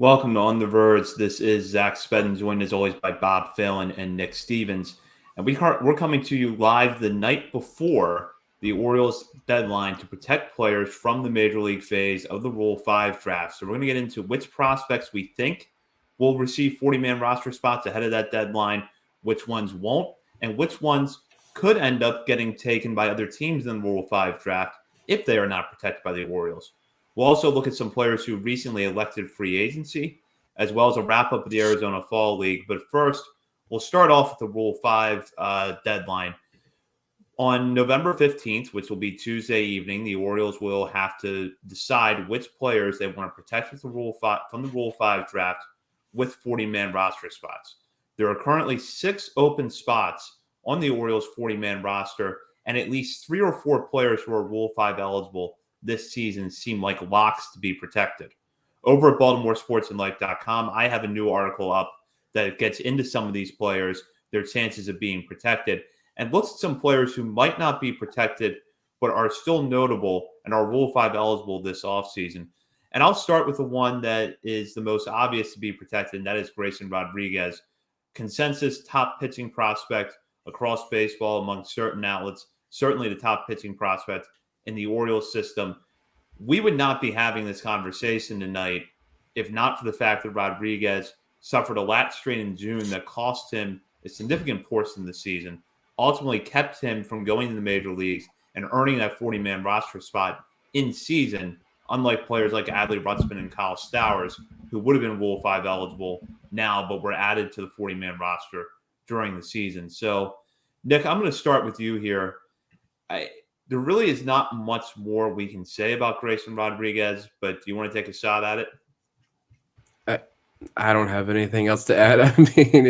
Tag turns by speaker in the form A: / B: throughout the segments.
A: Welcome to On the Verge. This is Zach Spedden, joined as always by Bob Phelan and Nick Stevens. And we're coming to you live the night before the Orioles deadline to protect players from the Major League phase of the Rule 5 draft. So we're going to get into which prospects we think will receive 40-man roster spots ahead of that deadline, which ones won't, and which ones could end up getting taken by other teams in the Rule 5 draft if they are not protected by the Orioles. We'll also look at some players who recently elected free agency, as well as a wrap up of the Arizona Fall League. But first, we'll start off with the Rule 5 deadline. On November 15th, which will be Tuesday evening, the Orioles will have to decide which players they want to protect with the Rule 5, from the Rule 5 draft with 40-man roster spots. There are currently 6 open spots on the Orioles 40-man roster, and at least 3 or 4 players who are Rule 5 eligible this season seem like locks to be protected. Over at BaltimoreSportsAndLife.com, I have a new article up that gets into some of these players, their chances of being protected, and looks at some players who might not be protected but are still notable and are Rule 5 eligible this offseason. And I'll start with the one that is the most obvious to be protected, and that is Grayson Rodriguez. Consensus top pitching prospect across baseball among certain outlets, certainly the top pitching prospect in the Orioles system. We would not be having this conversation tonight if not for the fact that Rodriguez suffered a lat strain in June that cost him a significant portion of the season, ultimately kept him from going to the major leagues and earning that 40-man roster spot in season, unlike players like Adley Rutzman and Kyle Stowers, who would have been Rule 5 eligible now, but were added to the 40-man roster during the season. So, Nick, I'm going to start with you here. There really is not much more we can say about Grayson Rodriguez, but do you want to take a shot at it?
B: I don't have anything else to add. I mean,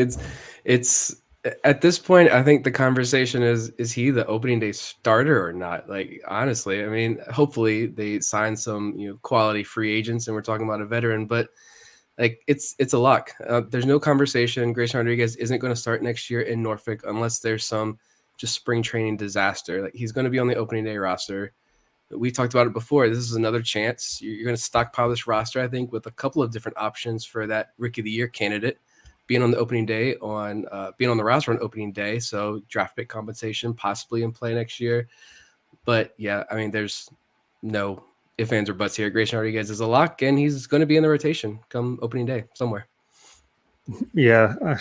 B: it's at this point, I think the conversation is he the opening day starter or not? Like, honestly, I mean, hopefully they sign some quality free agents, and we're talking about a veteran, but like it's a lock. There's no conversation. Grayson Rodriguez isn't going to start next year in Norfolk unless there's some just spring training disaster. Like, he's going to be on the opening day roster. We talked about it before. This is another chance. You're going to stockpile this roster, I think, with a couple of different options for that Rookie of the Year candidate being on the opening day, being on the roster on opening day. So draft pick compensation possibly in play next year. But yeah, I mean, there's no ifs, ands, or buts here. Grayson Rodriguez is a lock, and he's going to be in the rotation come opening day somewhere.
C: Yeah,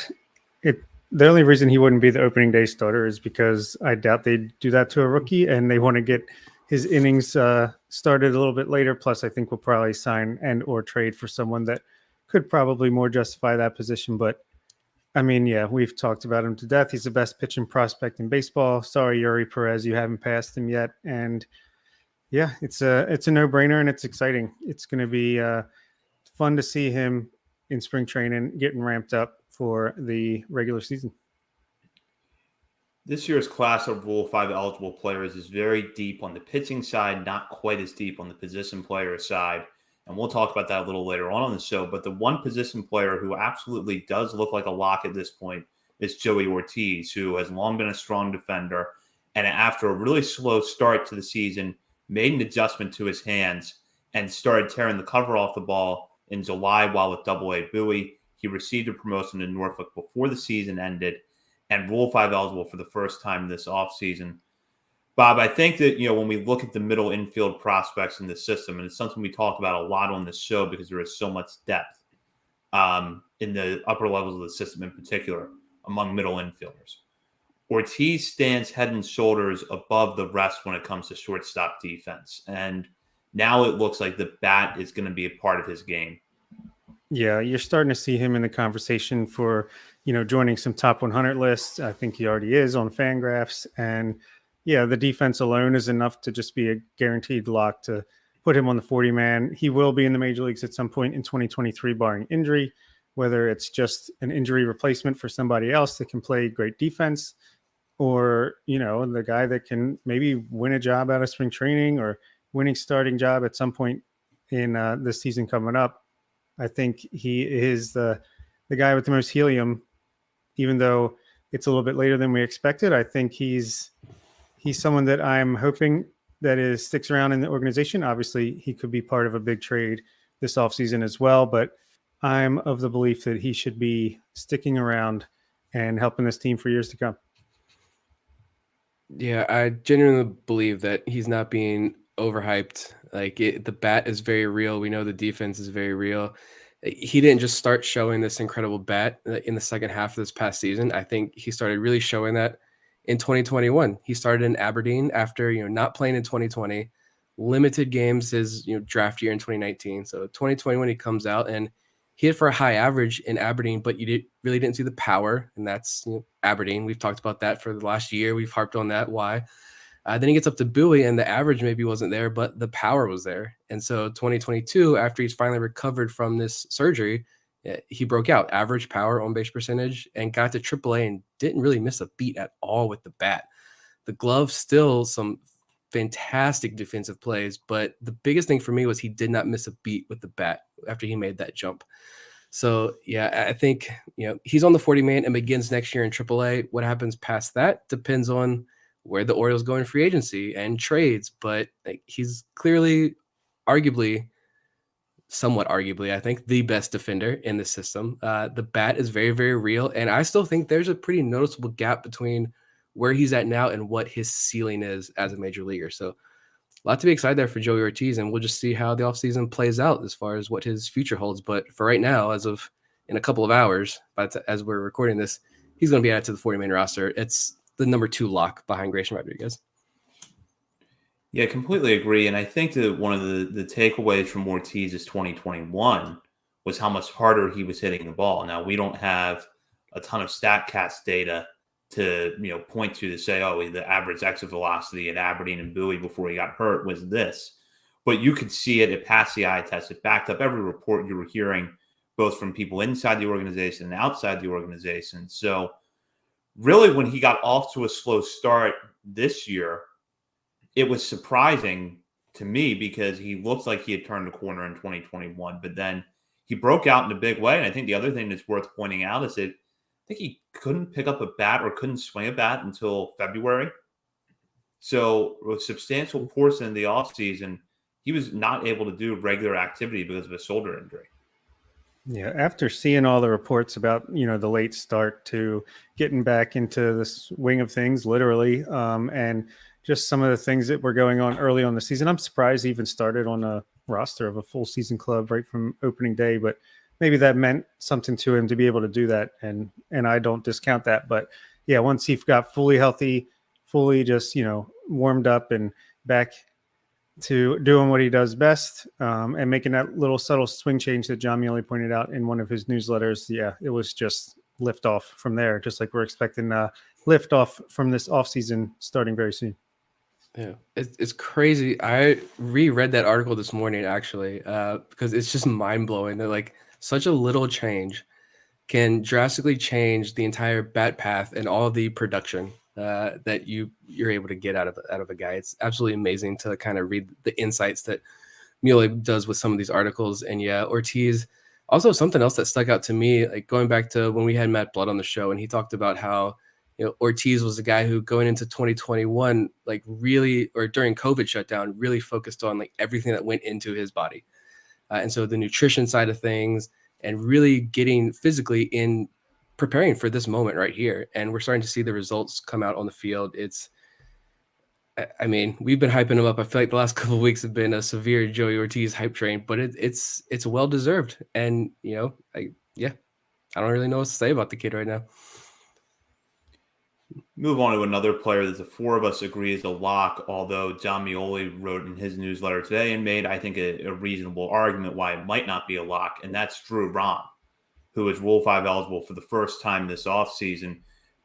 C: the only reason he wouldn't be the opening day starter is because I doubt they'd do that to a rookie, and they want to get his innings started a little bit later. Plus, I think we'll probably sign and or trade for someone that could probably more justify that position. But I mean, yeah, we've talked about him to death. He's the best pitching prospect in baseball. Sorry, Yuri Perez, you haven't passed him yet. And yeah, it's a no-brainer, and it's exciting. It's going to be fun to see him in spring training getting ramped up for the regular season.
A: This year's class of Rule 5 eligible players is very deep on the pitching side, not quite as deep on the position player side. And we'll talk about that a little later on the show. But the one position player who absolutely does look like a lock at this point is Joey Ortiz, who has long been a strong defender. And after a really slow start to the season, made an adjustment to his hands and started tearing the cover off the ball in July while with Double-A Bowie. He received a promotion to Norfolk before the season ended and Rule 5 eligible for the first time this offseason. Bob, I think that, when we look at the middle infield prospects in the system, and it's something we talk about a lot on this show because there is so much depth in the upper levels of the system in particular among middle infielders. Ortiz stands head and shoulders above the rest when it comes to shortstop defense. And now it looks like the bat is going to be a part of his game.
C: Yeah, you're starting to see him in the conversation for, joining some top 100 lists. I think he already is on Fangraphs. And yeah, the defense alone is enough to just be a guaranteed lock to put him on the 40-man. He will be in the major leagues at some point in 2023, barring injury, whether it's just an injury replacement for somebody else that can play great defense, or, the guy that can maybe win a job out of spring training or winning starting job at some point in this season coming up. I think he is the guy with the most helium, even though it's a little bit later than we expected. I think he's someone that I'm hoping that sticks around in the organization. Obviously, he could be part of a big trade this offseason as well. But I'm of the belief that he should be sticking around and helping this team for years to come.
B: Yeah, I genuinely believe that he's not being overhyped. The bat is very real. We know the defense is very real. He didn't just start showing this incredible bat in the second half of this past season. I think he started really showing that in 2021. He started in Aberdeen after not playing in 2020, limited games his draft year in 2019. So 2021 he comes out and he hit for a high average in Aberdeen, but really didn't see the power, and that's Aberdeen. We've talked about that for the last year. We've harped on that. Why? Then he gets up to Bowie, and the average maybe wasn't there, but the power was there. And so 2022, after he's finally recovered from this surgery, he broke out, average power, on base percentage, and got to AAA and didn't really miss a beat at all with the bat. The glove, still some fantastic defensive plays, but the biggest thing for me was he did not miss a beat with the bat after he made that jump. So yeah, I think he's on the 40-man and begins next year in AAA. What happens past that depends on where the Orioles go in free agency and trades, but he's clearly, somewhat arguably, I think, the best defender in the system. The bat is very, very real, and I still think there's a pretty noticeable gap between where he's at now and what his ceiling is as a major leaguer. So a lot to be excited there for Joey Ortiz, and we'll just see how the offseason plays out as far as what his future holds. But for right now, as of in a couple of hours, as we're recording this, he's going to be added to the 40-man roster. It's the number 2 lock behind Grayson Rodriguez.
A: Yeah, completely agree. And I think that one of the takeaways from Ortiz's 2021 was how much harder he was hitting the ball. Now, we don't have a ton of StatCast data to point to say, oh, the average exit velocity at Aberdeen and Bowie before he got hurt was this. But you could see it. It passed the eye test. It backed up every report you were hearing, both from people inside the organization and outside the organization. So really, when he got off to a slow start this year, it was surprising to me because he looked like he had turned the corner in 2021, but then he broke out in a big way. And I think the other thing that's worth pointing out is that I think he couldn't pick up a bat or couldn't swing a bat until February. So a substantial portion of the offseason, he was not able to do regular activity because of a shoulder injury.
C: Yeah, after seeing all the reports about, the late start to getting back into the swing of things, literally, and just some of the things that were going on early on the season, I'm surprised he even started on a roster of a full season club right from opening day, but maybe that meant something to him to be able to do that. And I don't discount that, but yeah, once he got fully healthy, fully just, warmed up and back to doing what he does best, and making that little subtle swing change that John Muley pointed out in one of his newsletters. Yeah, it was just lift off from there, just like we're expecting lift off from this offseason starting very soon.
B: Yeah, it's crazy. I reread that article this morning, actually, because it's just mind-blowing that such a little change can drastically change the entire bat path and all the production that you're able to get out of a guy. It's absolutely amazing to kind of read the insights that Muley does with some of these articles. And yeah, Ortiz, also something else that stuck out to me, going back to when we had Matt Blood on the show, and he talked about how Ortiz was a guy who going into 2021, really, or during COVID shutdown, really focused on everything that went into his body. And so the nutrition side of things and really getting physically in preparing for this moment right here. And we're starting to see the results come out on the field. We've been hyping him up. I feel like the last couple of weeks have been a severe Joey Ortiz hype train, but it's well-deserved. And, I don't really know what to say about the kid right now.
A: Move on to another player that the four of us agree is a lock, although John Muley wrote in his newsletter today and made, I think, a reasonable argument why it might not be a lock, and that's Drew Rom, who is Rule 5 eligible for the first time this offseason.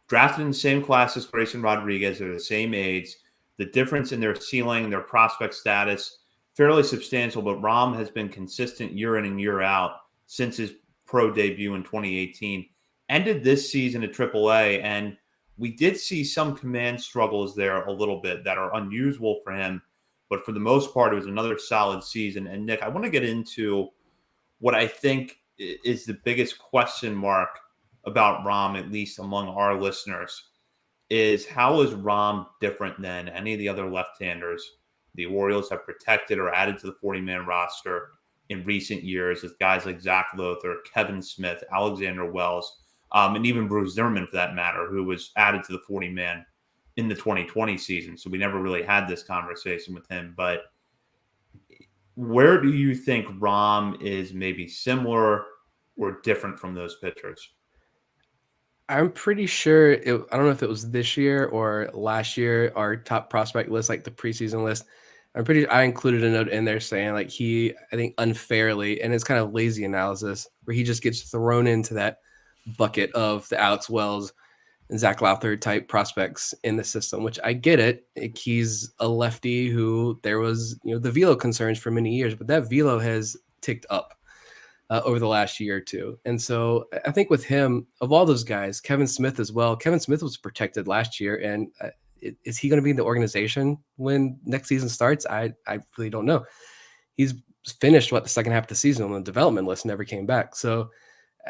A: Drafted in the same class as Grayson Rodriguez, they're the same age. The difference in their ceiling, their prospect status, fairly substantial, but Rom has been consistent year in and year out since his pro debut in 2018. Ended this season at AAA, and we did see some command struggles there a little bit that are unusual for him, but for the most part, it was another solid season. And Nick, I want to get into what I think is the biggest question mark about Rom, at least among our listeners, is how is Rom different than any of the other left-handers the Orioles have protected or added to the 40-man roster in recent years with guys like Zach Lothar, Kevin Smith, Alexander Wells, and even Bruce Zimmerman for that matter, who was added to the 40-man in the 2020 season. So we never really had this conversation with him. But where do you think Rom is maybe similar or different from those pitchers?
B: I'm pretty sure I don't know if it was this year or last year, our top prospect list, like the preseason list. I included a note in there saying like I think unfairly, and it's kind of lazy analysis where he just gets thrown into that bucket of the Alex Wells and Zach Lowther type prospects in the system, which I get it. He's a lefty who there was, the velo concerns for many years, but that velo has ticked up over the last year or two. And so I think with him, of all those guys, Kevin Smith as well. Kevin Smith was protected last year, and is he going to be in the organization when next season starts? I really don't know. He's finished the second half of the season on the development list, never came back. So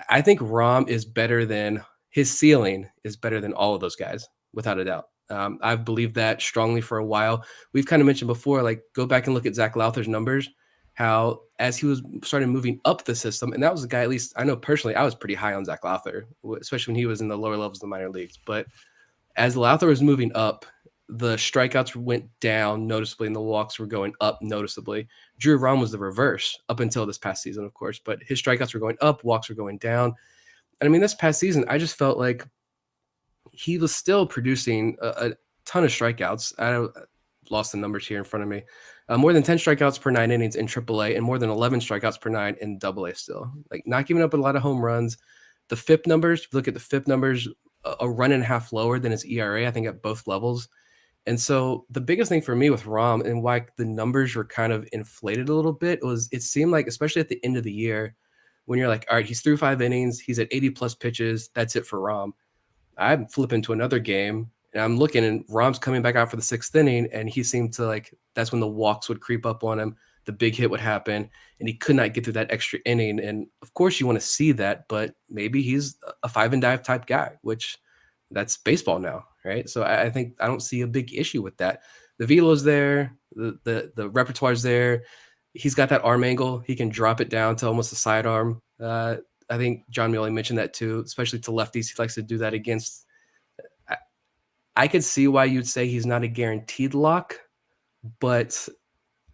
B: I think Rom is better than his ceiling is better than all of those guys, without a doubt. I've believed that strongly for a while. We've kind of mentioned before, like go back and look at Zach Lowther's numbers, how as he was started moving up the system, and that was a guy, at least I know personally, I was pretty high on Zach Lowther, especially when he was in the lower levels of the minor leagues. But as Lowther was moving up, the strikeouts went down noticeably and the walks were going up noticeably. Drew Rom was the reverse up until this past season, of course, but his strikeouts were going up, walks were going down. And I mean, this past season, I just felt like he was still producing a ton of strikeouts. I lost the numbers here in front of me. More than 10 strikeouts per 9 innings in AAA and more than 11 strikeouts per 9 in AA still. Like not giving up a lot of home runs. The FIP numbers, if you look at the FIP numbers, a run and a half lower than his ERA, I think at both levels. And so the biggest thing for me with Rom and why the numbers were kind of inflated a little bit was it seemed like, especially at the end of the year, when you're like, all right, he's through 5 innings, he's at 80 plus pitches, that's it for Rom. I'm flipping to another game and I'm looking and Rom's coming back out for the 6th inning and he seemed to like, that's when the walks would creep up on him, the big hit would happen and he could not get through that extra inning. And of course you want to see that, but maybe he's a 5 and dive type guy, which that's baseball now, right? So I think I don't see a big issue with that. The velo's there, the repertoire's there. He's got that arm angle. He can drop it down to almost a sidearm. I think John Muley mentioned that too, especially to lefties. He likes to do that against. I could see why you'd say he's not a guaranteed lock, but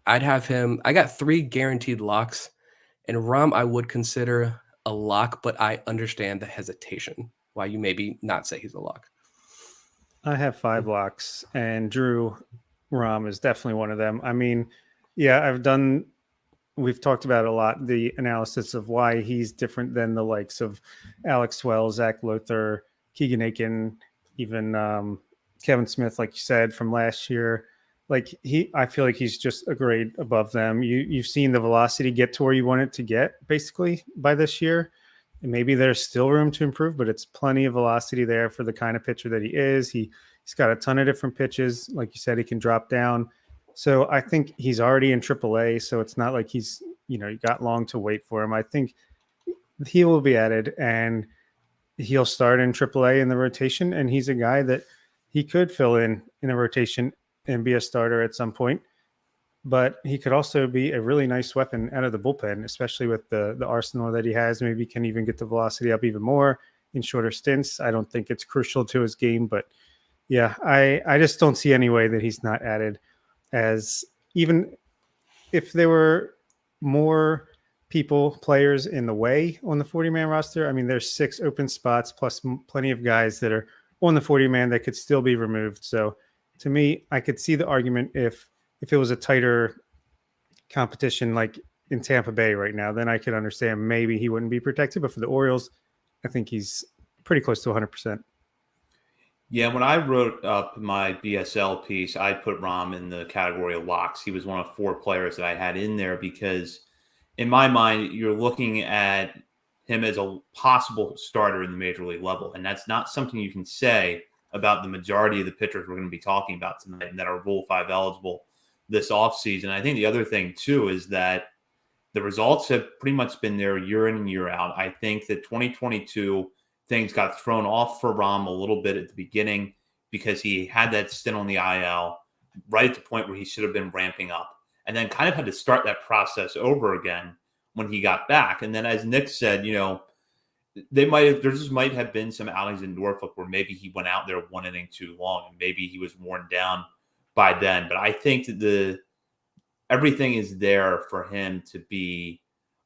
B: I'd have him. I got 3 guaranteed locks, and Rom I would consider a lock, but I understand the hesitation why you maybe not say he's a lock.
C: I have 5 locks, and Drew Rom is definitely one of them. I mean, yeah, we've talked about a lot, the analysis of why he's different than the likes of Alex Wells, Zach Lothar, Keegan Aiken, even Kevin Smith, like you said, from last year. Like I feel like he's just a grade above them. You've seen the velocity get to where you want it to get basically by this year. And maybe there's still room to improve, but it's plenty of velocity there for the kind of pitcher that he is. He's got a ton of different pitches. Like you said, he can drop down. So I think he's already in AAA. So it's not like he's, you got long to wait for him. I think he will be added and he'll start in AAA in the rotation. And he's a guy that he could fill in the rotation and be a starter at some point. But he could also be a really nice weapon out of the bullpen, especially with the arsenal that he has. Maybe can even get the velocity up even more in shorter stints. I don't think it's crucial to his game, but yeah, I just don't see any way that he's not added, as even if there were more players in the way on the 40-man roster. I mean, there's 6 open spots plus plenty of guys that are on the 40-man that could still be removed. So to me, I could see the argument if it was a tighter competition like in Tampa Bay right now, then I could understand maybe he wouldn't be protected. But for the Orioles, I think he's pretty close to 100%.
A: Yeah, when I wrote up my BSL piece, I put Rom in the category of locks. He was one of 4 players that I had in there because in my mind, you're looking at him as a possible starter in the major league level. And that's not something you can say about the majority of the pitchers we're going to be talking about tonight that are Rule 5 eligible this offseason. I think the other thing, too, is that the results have pretty much been there year in and year out. I think that 2022 things got thrown off for Rom a little bit at the beginning because he had that stint on the IL right at the point where he should have been ramping up and then kind of had to start that process over again when he got back. And then, as Nick said, there just might have been some outings in Norfolk where maybe he went out there one inning too long, and maybe he was worn down by then. But I think that everything is there for him to be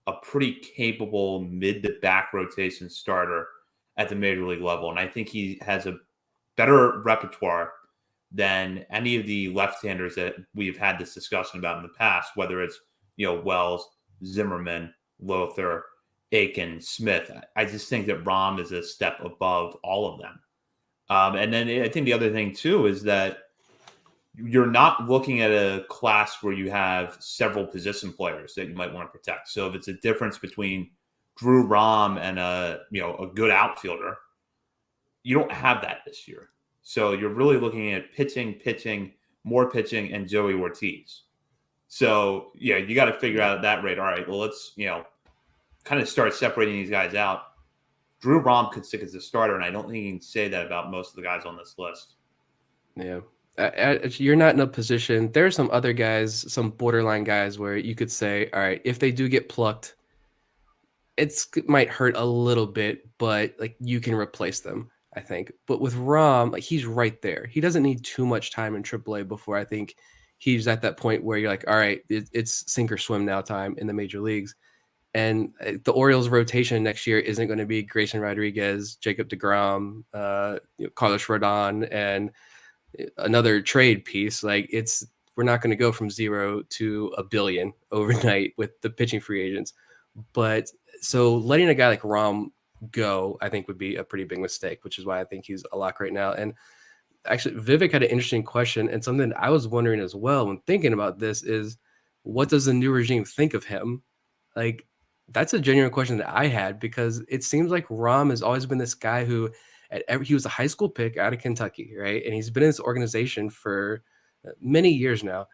A: a pretty capable mid to back rotation starter at the major league level. And I think he has a better repertoire than any of the left-handers that we've had this discussion about in the past, whether it's, Wells, Zimmerman, Lothar, Aiken, Smith. I just think that Rom is a step above all of them. And then I think the other thing too is that you're not looking at a class where you have several position players that you might want to protect. So if it's a difference between Drew Rom and a good outfielder, you don't have that this year. So you're really looking at pitching, more pitching, and Joey Ortiz. So yeah, you got to figure out at that rate. All right, well, let's kind of start separating these guys out. Drew Rom could stick as a starter, and I don't think you can say that about most of the guys on this list.
B: Yeah. You're not in a position. There are some other guys, some borderline guys where you could say, all right, if they do get plucked, it might hurt a little bit, but like you can replace them, I think. But with Rom, like he's right there. He doesn't need too much time in AAA before I think he's at that point where you're like, all right, it's sink or swim now time in the major leagues. And the Orioles rotation next year isn't going to be Grayson Rodriguez, Jacob deGrom, Carlos Rodon, and another trade piece. Like we're not going to go from 0 to $1 billion overnight with the pitching free agents. But so letting a guy like Rom go, I think would be a pretty big mistake, which is why I think he's a lock right now. And actually, Vivek had an interesting question, and something I was wondering as well when thinking about this is, what does the new regime think of him? Like, that's a genuine question that I had, because it seems like Rom has always been this guy who he was a high school pick out of Kentucky, right? And he's been in this organization for many years now,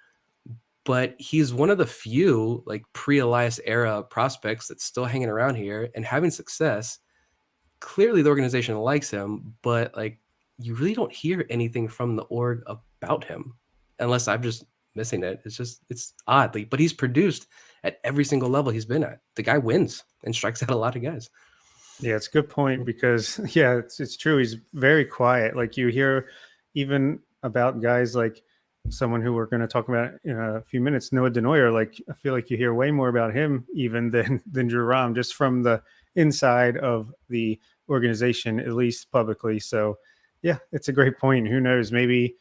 B: but he's one of the few like pre-Elias era prospects that's still hanging around here and having success. Clearly the organization likes him, but like you really don't hear anything from the org about him unless I'm just missing it. It's odd, but he's produced at every single level he's been at. The guy wins and strikes out a lot of guys.
C: Yeah, it's a good point, because it's true. He's very quiet. Like you hear even about guys like someone who we're going to talk about in a few minutes, Noah Denoyer. Like I feel like you hear way more about him even than Drew Rom, just from the inside of the organization, at least publicly. So yeah, it's a great point. Who knows? Maybe,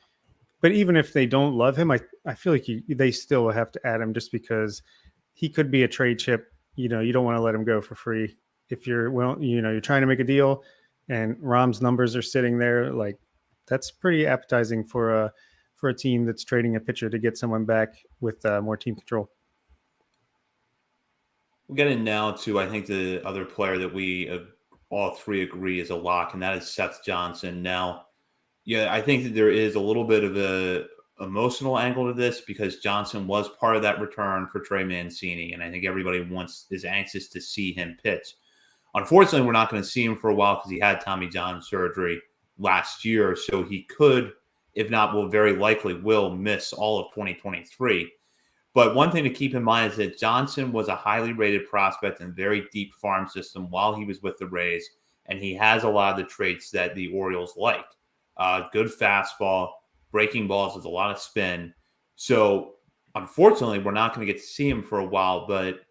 C: but even if they don't love him, I feel like they still have to add him, just because he could be a trade chip. You don't want to let him go for free. If you're you're trying to make a deal and Rom's numbers are sitting there, like that's pretty appetizing for a team that's trading a pitcher to get someone back with more team control.
A: We'll get in now to, I think, the other player that we all three agree is a lock, and that is Seth Johnson. Now, yeah, I think that there is a little bit of a emotional angle to this, because Johnson was part of that return for Trey Mancini, and I think everybody is anxious to see him pitch. Unfortunately, we're not going to see him for a while because he had Tommy John surgery last year, so he could, if not, will very likely will miss all of 2023. But one thing to keep in mind is that Johnson was a highly rated prospect in a very deep farm system while he was with the Rays, and he has a lot of the traits that the Orioles like. Good fastball, breaking balls with a lot of spin. So, unfortunately, we're not going to get to see him for a while, but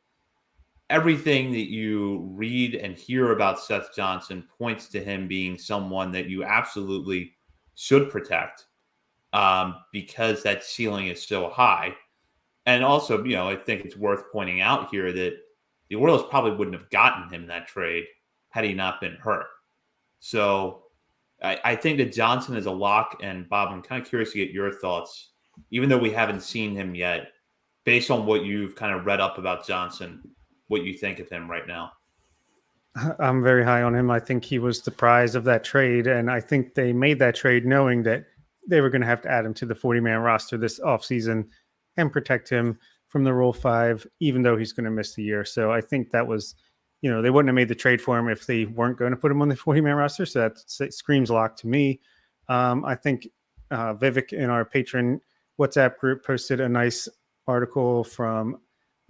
A: everything that you read and hear about Seth Johnson points to him being someone that you absolutely should protect, because that ceiling is so high. And also, I think it's worth pointing out here that the Orioles probably wouldn't have gotten him in that trade had he not been hurt. So I think that Johnson is a lock. And Bob, I'm kind of curious to get your thoughts, even though we haven't seen him yet, based on what you've kind of read up about Johnson, what you think of him right now.
C: I'm very high on him. I think he was the prize of that trade, and I think they made that trade knowing that they were going to have to add him to the 40-man roster this offseason and protect him from the Rule 5, even though he's going to miss the year. So I think that was, they wouldn't have made the trade for him if they weren't going to put him on the 40-man roster. So that screams lock to me. I think Vivek in our patron WhatsApp group posted a nice article from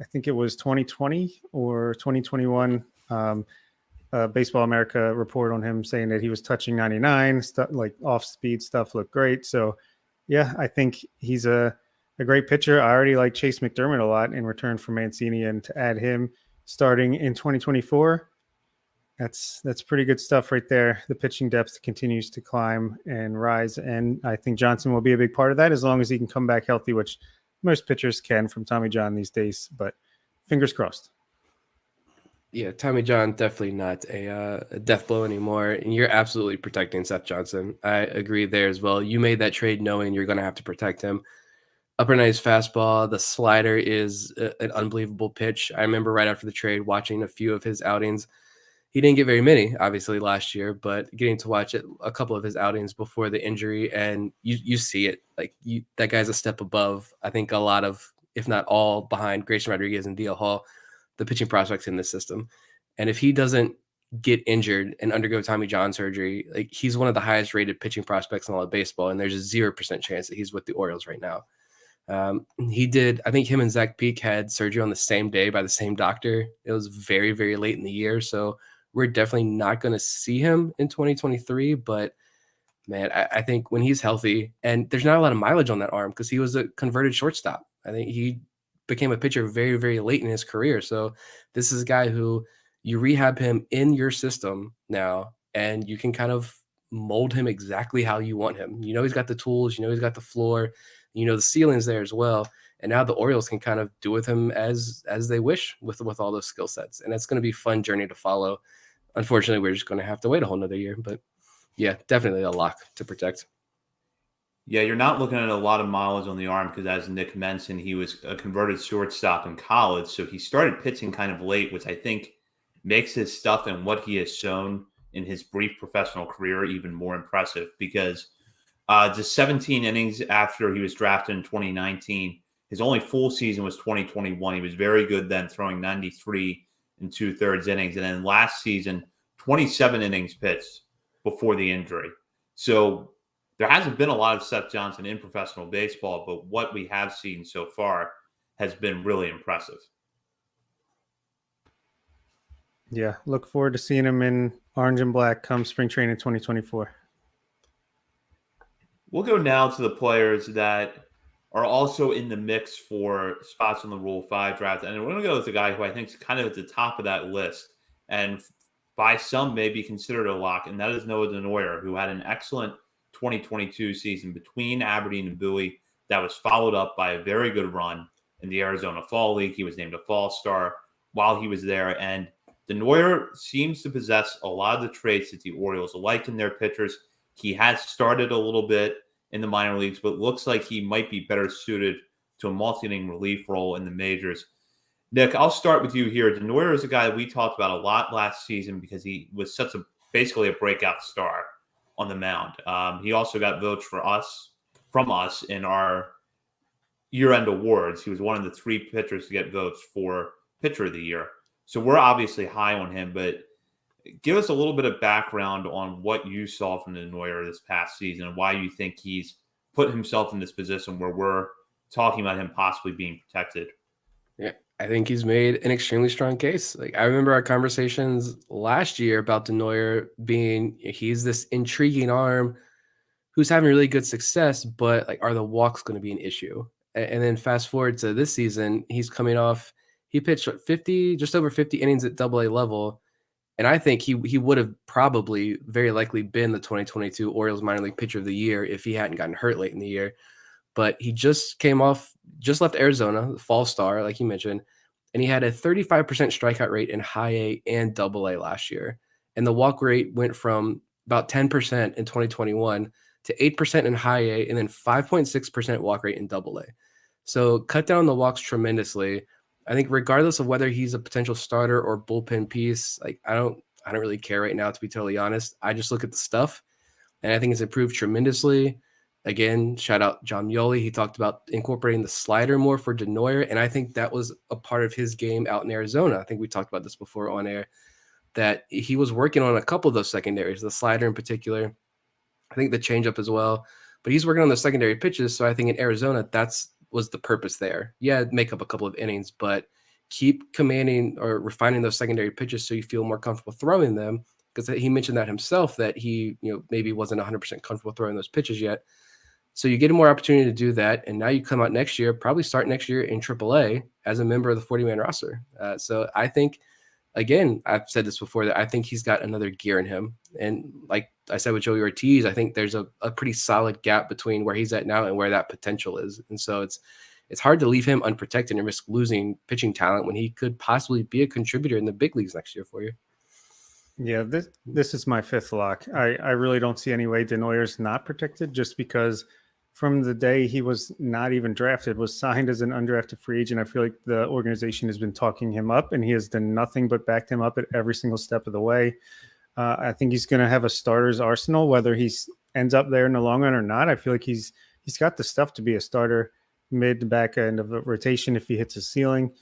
C: I think it was 2020 or 2021. Baseball America report on him saying that he was touching 99, stuff like off speed stuff looked great. So, yeah, I think he's a great pitcher. I already like Chase McDermott a lot in return for Mancini, and to add him starting in 2024, that's pretty good stuff right there. The pitching depth continues to climb and rise, and I think Johnson will be a big part of that as long as he can come back healthy, which most pitchers can from Tommy John these days. But fingers crossed.
B: Yeah, Tommy John definitely not a death blow anymore, and you're absolutely protecting Seth Johnson. I agree there as well. You made that trade knowing you're going to have to protect him. Upper nice fastball. The slider is an unbelievable pitch. I remember right after the trade watching a few of his outings. He didn't get very many, obviously, last year, but getting to watch a couple of his outings before the injury, and you see it. Like that guy's a step above, I think, a lot of, if not all, behind Grayson Rodriguez and DL Hall, the pitching prospects in this system. And if he doesn't get injured and undergo Tommy John surgery, like he's one of the highest rated pitching prospects in all of baseball, and there's a 0% chance that he's with the Orioles right now. He did, I think him and Zach Peak had surgery on the same day by the same doctor. It was very, very late in the year. So we're definitely not going to see him in 2023. But man, I think when he's healthy, and there's not a lot of mileage on that arm because he was a converted shortstop. I think he became a pitcher very, very late in his career. So this is a guy who you rehab him in your system now, and you can kind of mold him exactly how you want him. You know, he's got the tools, you know, he's got the floor, you know, the ceiling's there as well. And now the Orioles can kind of do with him as they wish with all those skill sets. And it's going to be a fun journey to follow. Unfortunately, we're just going to have to wait a whole nother year, but yeah, definitely a lock to protect.
A: Yeah, you're not looking at a lot of mileage on the arm because, as Nick mentioned, he was a converted shortstop in college. So he started pitching kind of late, which I think makes his stuff and what he has shown in his brief professional career even more impressive because just 17 innings after he was drafted in 2019, his only full season was 2021. He was very good then, throwing 93 and 2/3 innings. And then last season, 27 innings pitched before the injury. So there hasn't been a lot of Seth Johnson in professional baseball, but what we have seen so far has been really impressive.
C: Yeah, look forward to seeing him in orange and black come spring training 2024.
A: We'll go now to the players that are also in the mix for spots on the Rule 5 draft. And we're going to go with the guy who I think is kind of at the top of that list and by some may be considered a lock, and that is Noah Denoyer, who had an excellent 2022 season between Aberdeen and Bowie that was followed up by a very good run in the Arizona Fall League. He was named a Fall Star while he was there. And Denoyer seems to possess a lot of the traits that the Orioles like in their pitchers. He has started a little bit in the minor leagues, but looks like he might be better suited to a multi-inning relief role in the majors. Nick, I'll start with you here. Denoyer is a guy we talked about a lot last season because he was basically a breakout star on the mound. He also got votes from us in our year-end awards. He was one of the 3 pitchers to get votes for Pitcher of the Year. So we're obviously high on him, but give us a little bit of background on what you saw from Denoyer this past season and why you think he's put himself in this position where we're talking about him possibly being protected.
B: Yeah, I think he's made an extremely strong case. Like I remember our conversations last year about Denoyer being, he's this intriguing arm who's having really good success, but like, are the walks going to be an issue? And then fast forward to this season, he's coming off, he pitched 50, just over 50 innings at AA level. And I think he would have probably very likely been the 2022 Orioles minor league pitcher of the year if he hadn't gotten hurt late in the year. But he just left Arizona, the Fall Star, like you mentioned, and he had a 35% strikeout rate in high A and AA last year. And the walk rate went from about 10% in 2021 to 8% in high A and then 5.6% walk rate in AA. So cut down the walks tremendously. I think regardless of whether he's a potential starter or bullpen piece, like I don't really care right now, to be totally honest. I just look at the stuff, and I think it's improved tremendously. Again, shout out John Mioli. He talked about incorporating the slider more for Denoyer, and I think that was a part of his game out in Arizona. I think we talked about this before on air, that he was working on a couple of those secondaries, the slider in particular. I think the changeup as well, but he's working on the secondary pitches. So I think in Arizona, was the purpose there. Yeah, make up a couple of innings, but keep commanding or refining those secondary pitches so you feel more comfortable throwing them. Because he mentioned that himself, that he, maybe wasn't 100% comfortable throwing those pitches yet. So you get a more opportunity to do that. And now you come out next year, probably start next year in AAA as a member of the 40-man roster. So I think, again, I've said this before, that I think he's got another gear in him. And like I said with Joey Ortiz, I think there's a pretty solid gap between where he's at now and where that potential is. And so it's hard to leave him unprotected and risk losing pitching talent when he could possibly be a contributor in the big leagues next year for you.
C: Yeah, this is my fifth lock. I really don't see any way Denoyer's not protected, just because from the day he was not even drafted, was signed as an undrafted free agent. I feel like the organization has been talking him up, and he has done nothing but backed him up at every single step of the way. I think he's going to have a starter's arsenal, whether he ends up there in the long run or not. I feel like he's got the stuff to be a starter mid to back end of a rotation if he hits a ceiling.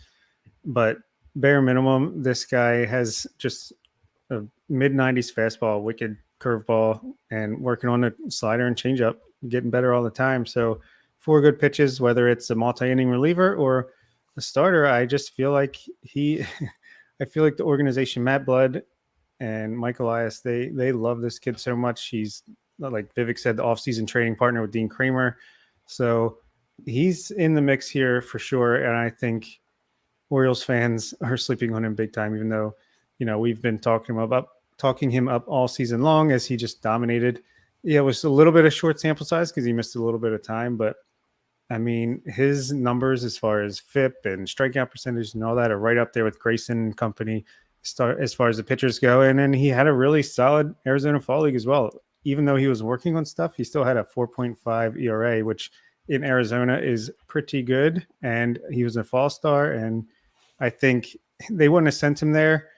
C: But bare minimum, this guy has just a mid-90s fastball, wicked curveball, and working on a slider and changeup, getting better all the time. So 4 good pitches, whether it's a multi-inning reliever or a starter, I just feel like I feel like the organization, Matt Blood and Mike Elias, they love this kid so much. He's, like Vivek said, the offseason training partner with Dean Kramer. So he's in the mix here for sure. And I think Orioles fans are sleeping on him big time, even though, we've been talking him up all season long as he just dominated. Yeah, it was a little bit of short sample size because he missed a little bit of time, but I mean, his numbers as far as FIP and strikeout percentage and all that are right up there with Grayson and company as far as the pitchers go. And then he had a really solid Arizona Fall League as well. Even though he was working on stuff, he still had a 4.5 ERA, which in Arizona is pretty good. And he was a fall star. And I think they wouldn't have sent him there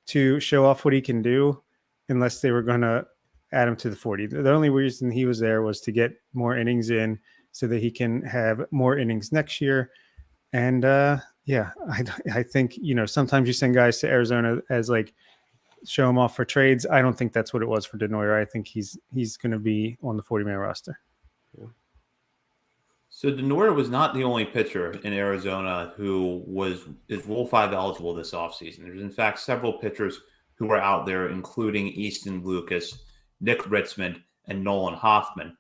C: to show off what he can do unless they were going to add him to the 40. The only reason he was there was to get more innings in so that he can have more innings next year. And I think, sometimes you send guys to Arizona as like show him off for trades. I don't think that's what it was for Denoyer. I think he's going to be on the 40-man roster.
A: Yeah. So Denoyer was not the only pitcher in Arizona who is Rule 5 eligible this offseason. There's in fact several pitchers who were out there, including Easton Lucas, Nick Ritzman, and Nolan Hoffman.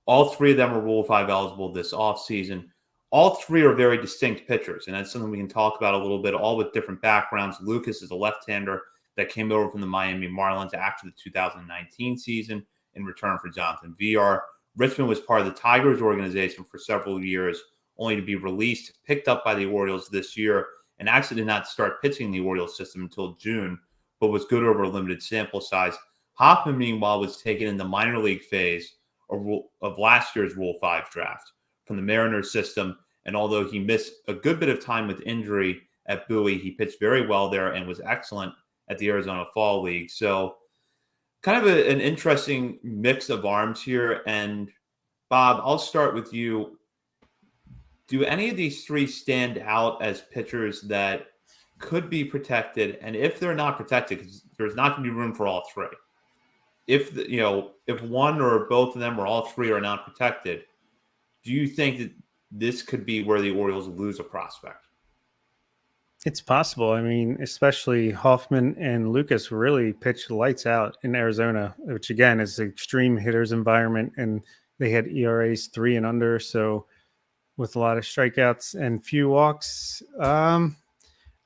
A: All 3 of them are Rule 5 eligible this offseason. All 3 are very distinct pitchers, and that's something we can talk about a little bit, all with different backgrounds. Lucas is a left-hander that came over from the Miami Marlins after the 2019 season in return for Jonathan Villar. Richmond was part of the Tigers organization for several years, only to be released, picked up by the Orioles this year, and actually did not start pitching the Orioles system until June, but was good over a limited sample size. Hoffman, meanwhile, was taken in the minor league phase of last year's Rule 5 draft from the Mariners system, and although he missed a good bit of time with injury at Bowie, he pitched very well there and was excellent at the Arizona Fall League. So kind of an interesting mix of arms here. And Bob, I'll start with you. Do any of these 3 stand out as pitchers that could be protected? And if they're not protected, because there's not going to be room for all 3. If one or both of them or all 3 are not protected, do you think that this could be where the Orioles lose a prospect?
C: It's possible. I mean, especially Hoffman and Lucas really pitched lights out in Arizona, which again is an extreme hitters environment, and they had ERAs 3 and under. So with a lot of strikeouts and few walks, I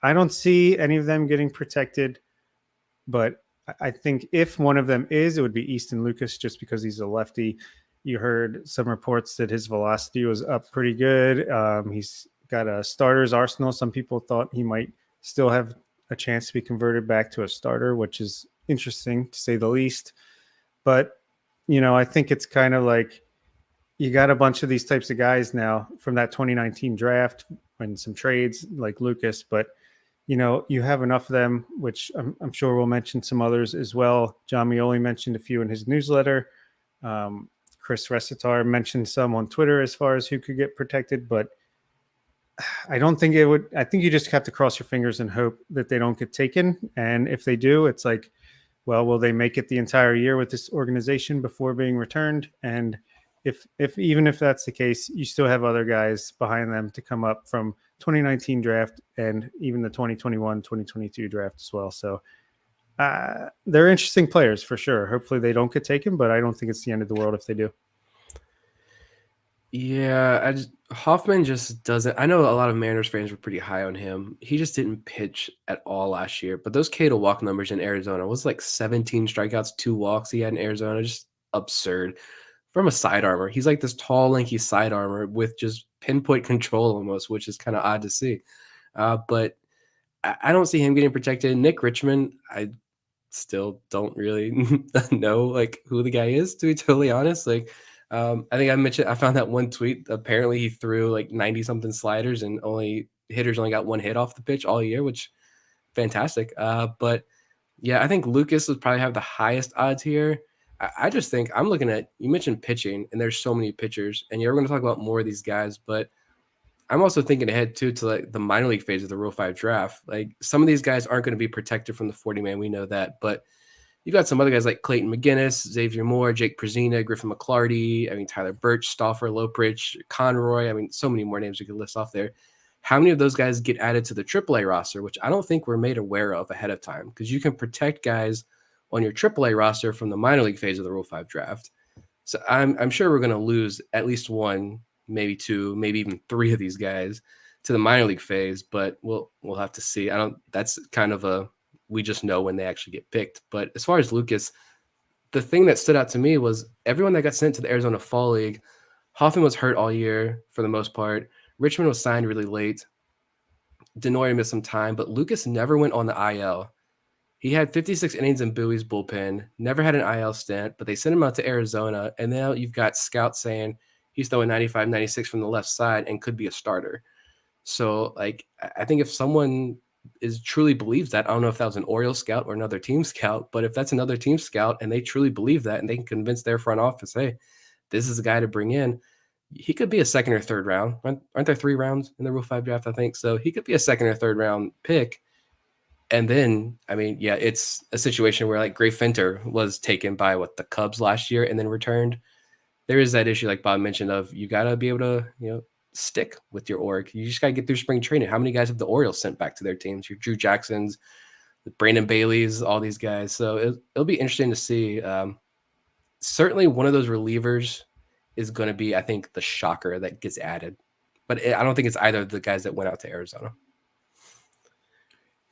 C: don't see any of them getting protected. But I think if one of them is, it would be Easton Lucas, just because he's a lefty. You heard some reports that his velocity was up pretty good. He's got a starter's arsenal. Some people thought he might still have a chance to be converted back to a starter, which is interesting to say the least. But, I think it's kind of like you got a bunch of these types of guys now from that 2019 draft and some trades like Lucas, but you have enough of them, which I'm sure we'll mention some others as well. John Mioli mentioned a few in his newsletter. Chris Resitar mentioned some on Twitter as far as who could get protected, but I don't think it would. I think you just have to cross your fingers and hope that they don't get taken. And if they do, it's like, well, will they make it the entire year with this organization before being returned? And if even if that's the case, you still have other guys behind them to come up from 2019 draft and even the 2021, 2022 draft as well. So they're interesting players for sure. Hopefully they don't get taken, but I don't think it's the end of the world if they do.
B: Yeah, Hoffman just doesn't. I know a lot of Mariners fans were pretty high on him. He just didn't pitch at all last year. But those K to walk numbers in Arizona was like 17 strikeouts, 2 walks he had in Arizona. Just absurd. From a side armor, he's like this tall, lanky side armor with just pinpoint control almost, which is kind of odd to see. But I don't see him getting protected. Nick Richmond, I still don't really know like who the guy is, to be totally honest. Like, I think I found that one tweet. Apparently, he threw like 90 something sliders and hitters only got one hit off the pitch all year, which fantastic. But yeah, I think Lucas would probably have the highest odds here. I just think I'm looking at, you mentioned pitching, and there's so many pitchers, and you're going to talk about more of these guys, but I'm also thinking ahead too to like the minor league phase of the Rule 5 draft. Like some of these guys aren't going to be protected from the 40-man. We know that, but you got some other guys like Clayton McGinnis, Xavier Moore, Jake Prezina, Griffin McClarty. I mean, Tyler Birch, Stauffer, Loprich, Conroy. I mean, so many more names we could list off there. How many of those guys get added to the AAA roster, which I don't think we're made aware of ahead of time, because you can protect guys on your AAA roster from the minor league phase of the Rule 5 draft. So I'm sure we're going to lose at least one, maybe two, maybe even three of these guys to the minor league phase, but we'll have to see. That's kind of we just know when they actually get picked. But as far as Lucas, the thing that stood out to me was everyone that got sent to the Arizona Fall League. Hoffman was hurt all year for the most part. Richmond was signed really late. Denoyer missed some time, but Lucas never went on the IL. He had 56 innings in Bowie's bullpen, never had an IL stint, but they sent him out to Arizona, and now you've got scouts saying he's throwing 95, 96 from the left side and could be a starter. So, like, I think if someone truly believes that, I don't know if that was an Orioles scout or another team scout, but if that's another team scout and they truly believe that and they can convince their front office, hey, this is a guy to bring in, he could be a second or third round. Aren't there 3 rounds in the Rule 5 draft, I think? So he could be a second or third round pick. And then, I mean, yeah, it's a situation where like Gray Fenter was taken by the Cubs last year and then returned. There is that issue, like Bob mentioned, of you got to be able to, stick with your org. You just got to get through spring training. How many guys have the Orioles sent back to their teams? Your Drew Jacksons, the Brandon Baileys, all these guys. So it'll be interesting to see. Certainly one of those relievers is going to be, I think, the shocker that gets added. But I don't think it's either of the guys that went out to Arizona.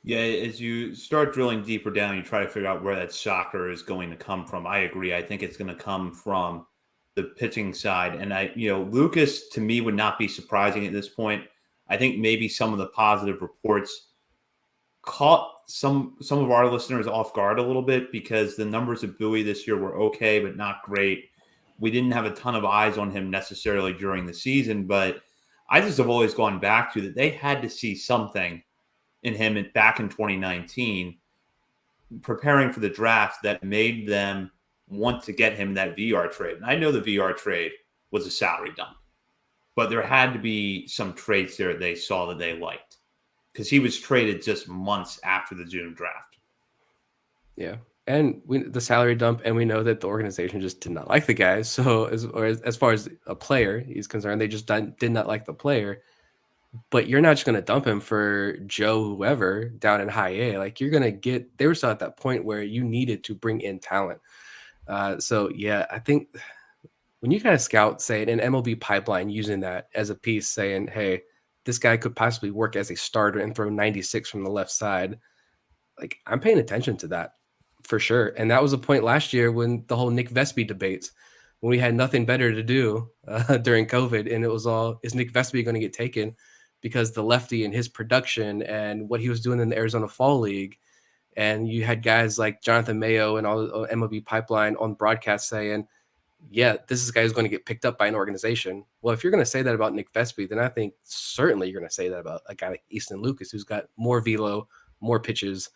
A: Yeah, as you start drilling deeper down, you try to figure out where that shocker is going to come from. I agree. I think it's going to come from the pitching side. And Lucas to me would not be surprising at this point. I think maybe some of the positive reports caught some of our listeners off guard a little bit because the numbers of Bowie this year were okay, but not great. We didn't have a ton of eyes on him necessarily during the season, but I just have always gone back to that they had to see something in him back in 2019, preparing for the draft that made them want to get him that VR trade. And I know the VR trade was a salary dump, but there had to be some traits there they saw that they liked because he was traded just months after the June draft.
B: Yeah. And the salary dump, and we know that the organization just did not like the guy. So as far as a player is concerned, they just did not like the player. But you're not just going to dump him for Joe whoever down in high A. Like you're going to get – they were still at that point where you needed to bring in talent. So, yeah, I think when you kind of scout, say, an MLB pipeline using that as a piece saying, hey, this guy could possibly work as a starter and throw 96 from the left side, like I'm paying attention to that for sure. And that was a point last year when the whole Nick Vespi debates, when we had nothing better to do during COVID, and it was all, is Nick Vespi going to get taken? Because the lefty and his production and what he was doing in the Arizona Fall League. And you had guys like Jonathan Mayo and all MLB Pipeline on broadcast saying, yeah, this is a guy who's going to get picked up by an organization. Well, if you're going to say that about Nick Vespi, then I think certainly you're going to say that about a guy like Easton Lucas, who's got more velo, more pitches,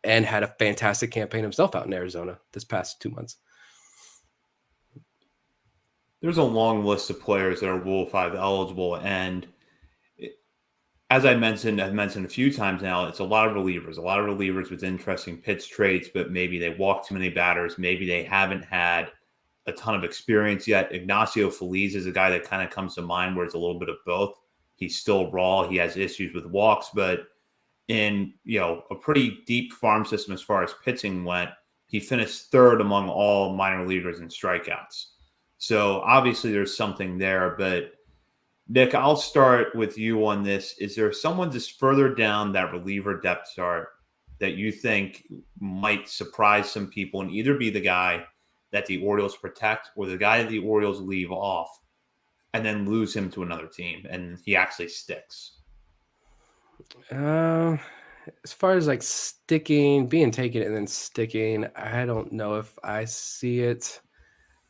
B: and had a fantastic campaign himself out in Arizona this past 2 months.
A: There's a long list of players that are Rule 5 eligible, and as I've mentioned a few times now, it's a lot of relievers with interesting pitch traits, but maybe they walk too many batters. Maybe they haven't had a ton of experience yet. Ignacio Feliz is a guy that kind of comes to mind where it's a little bit of both. He's still raw. He has issues with walks, but in a pretty deep farm system as far as pitching went, he finished third among all minor leaguers in strikeouts. So obviously there's something there. But Nick, I'll start with you on this. Is there someone just further down that reliever depth chart that you think might surprise some people and either be the guy that the Orioles protect or the guy that the Orioles leave off and then lose him to another team and he actually sticks?
B: As far as like sticking, being taken and then sticking, I don't know if I see it.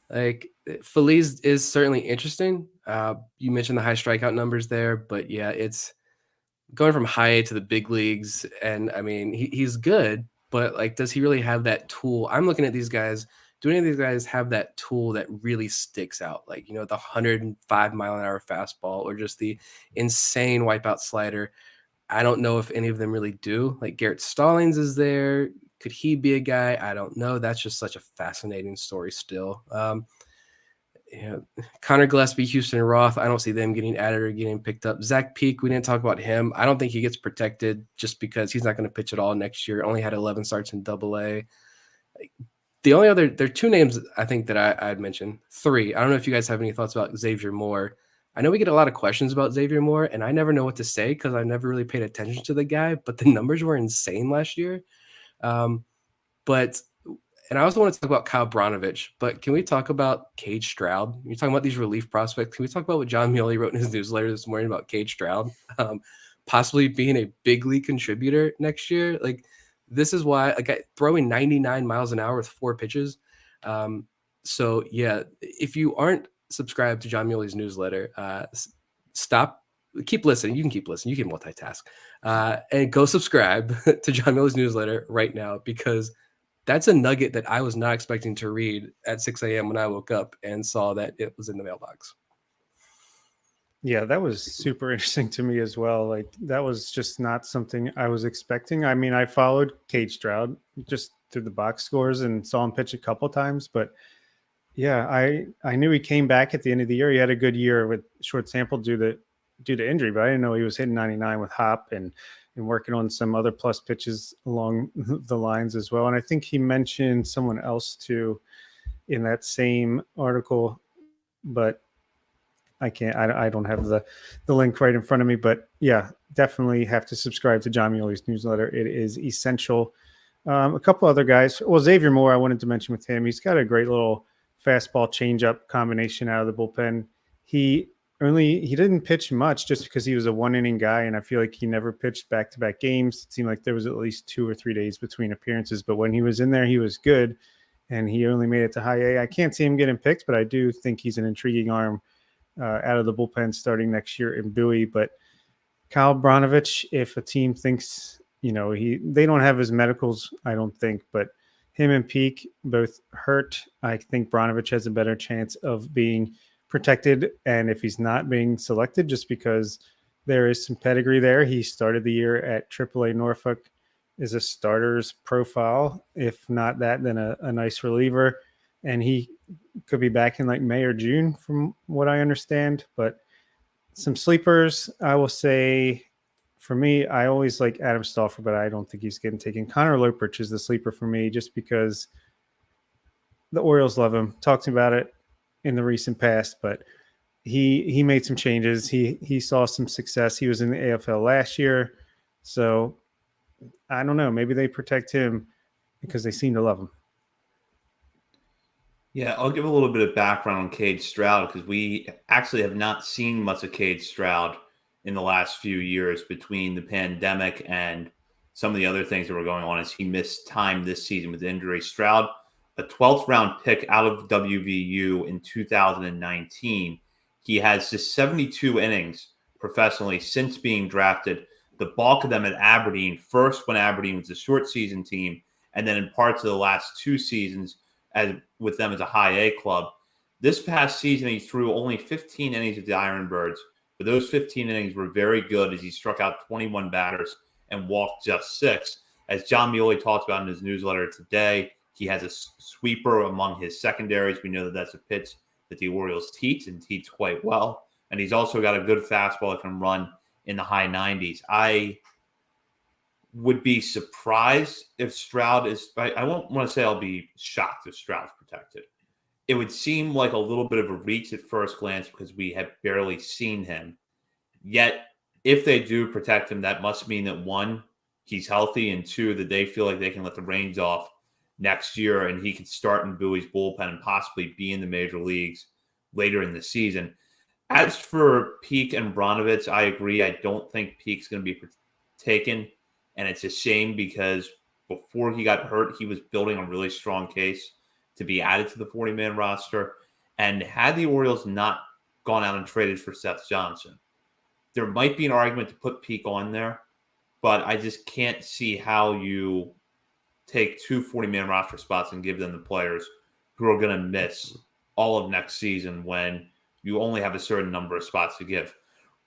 B: Like Feliz is certainly interesting. You mentioned the high strikeout numbers there, but yeah, it's going from high A to the big leagues. And I mean, he's good, but like, does he really have that tool? I'm looking at these guys. Do any of these guys have that tool that really sticks out? Like, the 105-mile-an-hour fastball or just the insane wipeout slider. I don't know if any of them really do. Like Garrett Stallings is there. Could he be a guy? I don't know. That's just such a fascinating story still. Connor Gillespie, Houston Roth, I don't see them getting added or getting picked up. Zach Peak, we didn't talk about him. I don't think he gets protected just because he's not going to pitch at all next year. Only had 11 starts in Double-A. The only other, there are two names I think that I'd mention. Three. I don't know if you guys have any thoughts about Xavier Moore. I know we get a lot of questions about Xavier Moore, and I never know what to say because I've never really paid attention to the guy, but the numbers were insane last year. And I also want to talk about Kyle Branovich, but can we talk about Cade Stroud? You're talking about these relief prospects. Can we talk about what John Muley wrote in his newsletter this morning about Cade Stroud possibly being a big league contributor next year? Like, this is why a guy throwing 99 miles an hour with 4 pitches. So yeah, if you aren't subscribed to John Muley's newsletter, keep listening. You can keep listening. You can multitask and go subscribe to John Muley's newsletter right now, because that's a nugget that I was not expecting to read at 6 a.m. when I woke up and saw that it was in the mailbox.
C: Yeah, that was super interesting to me as well. Like, that was just not something I was expecting. I mean, I followed Cade Stroud just through the box scores and saw him pitch a couple times, but yeah, I knew he came back at the end of the year. He had a good year with short sample due to injury, but I didn't know he was hitting 99 with hop and working on some other plus pitches along the lines as well. And I think he mentioned someone else too in that same article, but I don't have the link right in front of me. But yeah, definitely have to subscribe to John Muley's newsletter. It is essential. A couple other guys. Well, Xavier Moore, I wanted to mention with him. He's got a great little fastball changeup combination out of the bullpen. He didn't pitch much just because he was a 1-inning guy, and I feel like he never pitched back-to-back games. It seemed like there was at least 2 or 3 days between appearances, but when he was in there, he was good, and he only made it to high A. I can't see him getting picked, but I do think he's an intriguing arm out of the bullpen starting next year in Bowie. But Kyle Branovich, if a team thinks, they don't have his medicals, I don't think, but him and Peak both hurt. I think Branovich has a better chance of being protected, and if he's not being selected, just because there is some pedigree there. He started the year at AAA Norfolk, is a starter's profile. If not that, then a nice reliever, and he could be back in like May or June from what I understand. But some sleepers, I will say, for me, I always like Adam Stauffer, but I don't think he's getting taken. Connor Lopert is the sleeper for me, just because the Orioles love him. Talked about it in the recent past, but he made some changes. He saw some success. He was in the AFL last year. So I don't know. Maybe they protect him because they seem to love him.
A: Yeah, I'll give a little bit of background on Cade Stroud because we actually have not seen much of Cade Stroud in the last few years between the pandemic and some of the other things that were going on as he missed time this season with injury. Stroud, a 12th round pick out of WVU in 2019. He has just 72 innings professionally since being drafted, the bulk of them at Aberdeen, first when Aberdeen was a short season team, and then in parts of the last 2 seasons with them as a high A club. This past season, he threw only 15 innings with the Ironbirds, but those 15 innings were very good as he struck out 21 batters and walked just 6. As John Muley talked about in his newsletter today, he has a sweeper among his secondaries. We know that that's a pitch that the Orioles teach and teach quite well. and he's also got a good fastball that can run in the high 90s. I would be surprised if Stroud is. I won't want to say I'll be shocked if Stroud's protected. It would seem like a little bit of a reach at first glance because we have barely seen him. Yet, if they do protect him, that must mean that one, he's healthy, and two, that they feel like they can let the reins off next year and he could start in Bowie's bullpen and possibly be in the major leagues later in the season. As for Peak and Bronovitz, I agree. I don't think Peak's going to be taken, and it's a shame because before he got hurt, he was building a really strong case to be added to the 40-man roster. And had the Orioles not gone out and traded for Seth Johnson, there might be an argument to put Peak on there, but I just can't see how you take two 40-man roster spots and give them the players who are going to miss all of next season when you only have a certain number of spots to give.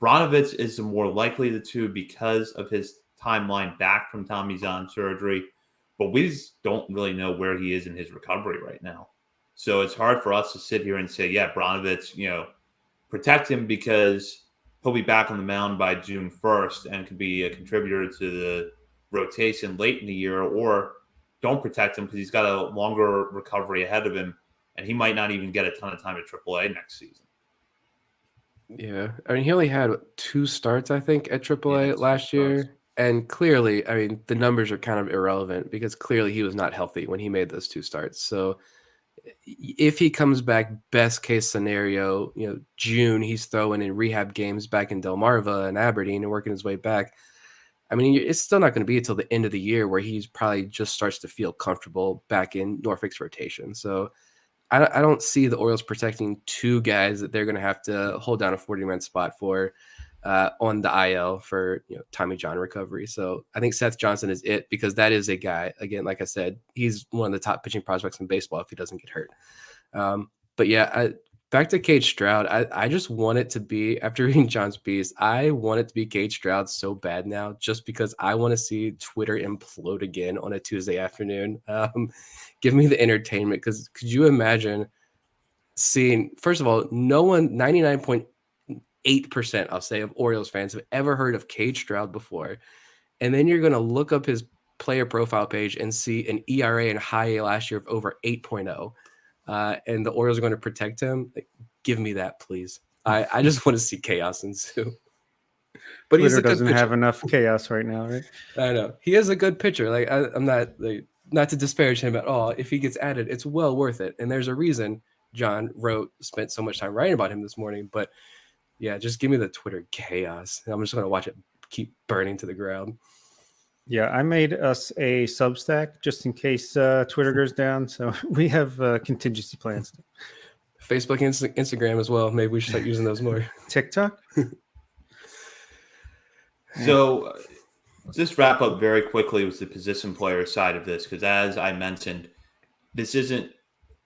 A: Bronovitz is the more likely of the two because of his timeline back from Tommy John surgery, but we just don't really know where he is in his recovery right now. So it's hard for us to sit here and say, yeah, Bronovitz, protect him because he'll be back on the mound by June 1st and could be a contributor to the rotation late in the year, or don't protect him because he's got a longer recovery ahead of him and he might not even get a ton of time at AAA next season.
B: Yeah. I mean, he only had 2 starts, I think, at AAA last year. And clearly, I mean, the numbers are kind of irrelevant because clearly he was not healthy when he made those 2 starts. So if he comes back, best case scenario, June, he's throwing in rehab games back in Delmarva and Aberdeen and working his way back. I mean, it's still not going to be until the end of the year where he's probably just starts to feel comfortable back in Norfolk's rotation. So I don't see the Orioles protecting 2 guys that they're going to have to hold down a 40-man spot for on the IL for Tommy John recovery. So I think Seth Johnson is it because that is a guy, again, like I said, he's one of the top pitching prospects in baseball if he doesn't get hurt. But yeah, back to Cade Stroud. I just want it to be, after reading John's piece, I want it to be Cade Stroud so bad now just because I want to see Twitter implode again on a Tuesday afternoon. Give me the entertainment because could you imagine seeing, first of all, no one, 99.8%, I'll say, of Orioles fans have ever heard of Cade Stroud before. And then you're going to look up his player profile page and see an ERA in high A last year of over 8.0. And the Orioles are going to protect him. Like, give me that, please. I just want to see chaos ensue. But
C: Twitter doesn't have enough chaos right now, right?
B: I know. He is a good pitcher. Like I'm not not to disparage him at all. If he gets added, it's well worth it. And there's a reason John spent so much time writing about him this morning. But yeah, just give me the Twitter chaos. I'm just going to watch it keep burning to the ground.
C: Yeah, I made us a Substack just in case Twitter goes down. So we have contingency plans.
B: Facebook and Instagram as well. Maybe we should start using those more.
C: TikTok?
A: So just wrap up very quickly with the position player side of this, because as I mentioned, this isn't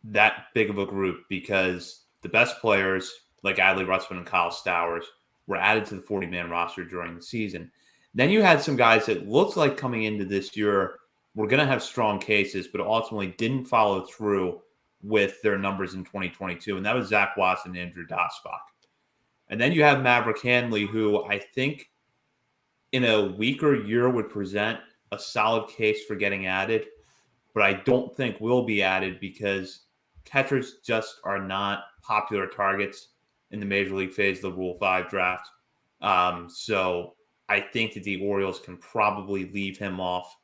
A: that big of a group because the best players like Adley Rutzman and Kyle Stowers were added to the 40-man roster during the season. Then you had some guys that looked like coming into this year were going to have strong cases, but ultimately didn't follow through with their numbers in 2022, and that was Zach Watson and Andrew Dasbach. And then you have Maverick Hanley, who I think in a weaker year would present a solid case for getting added, but I don't think will be added because catchers just are not popular targets in the Major League phase of the Rule 5 draft. So I think that the Orioles can probably leave him off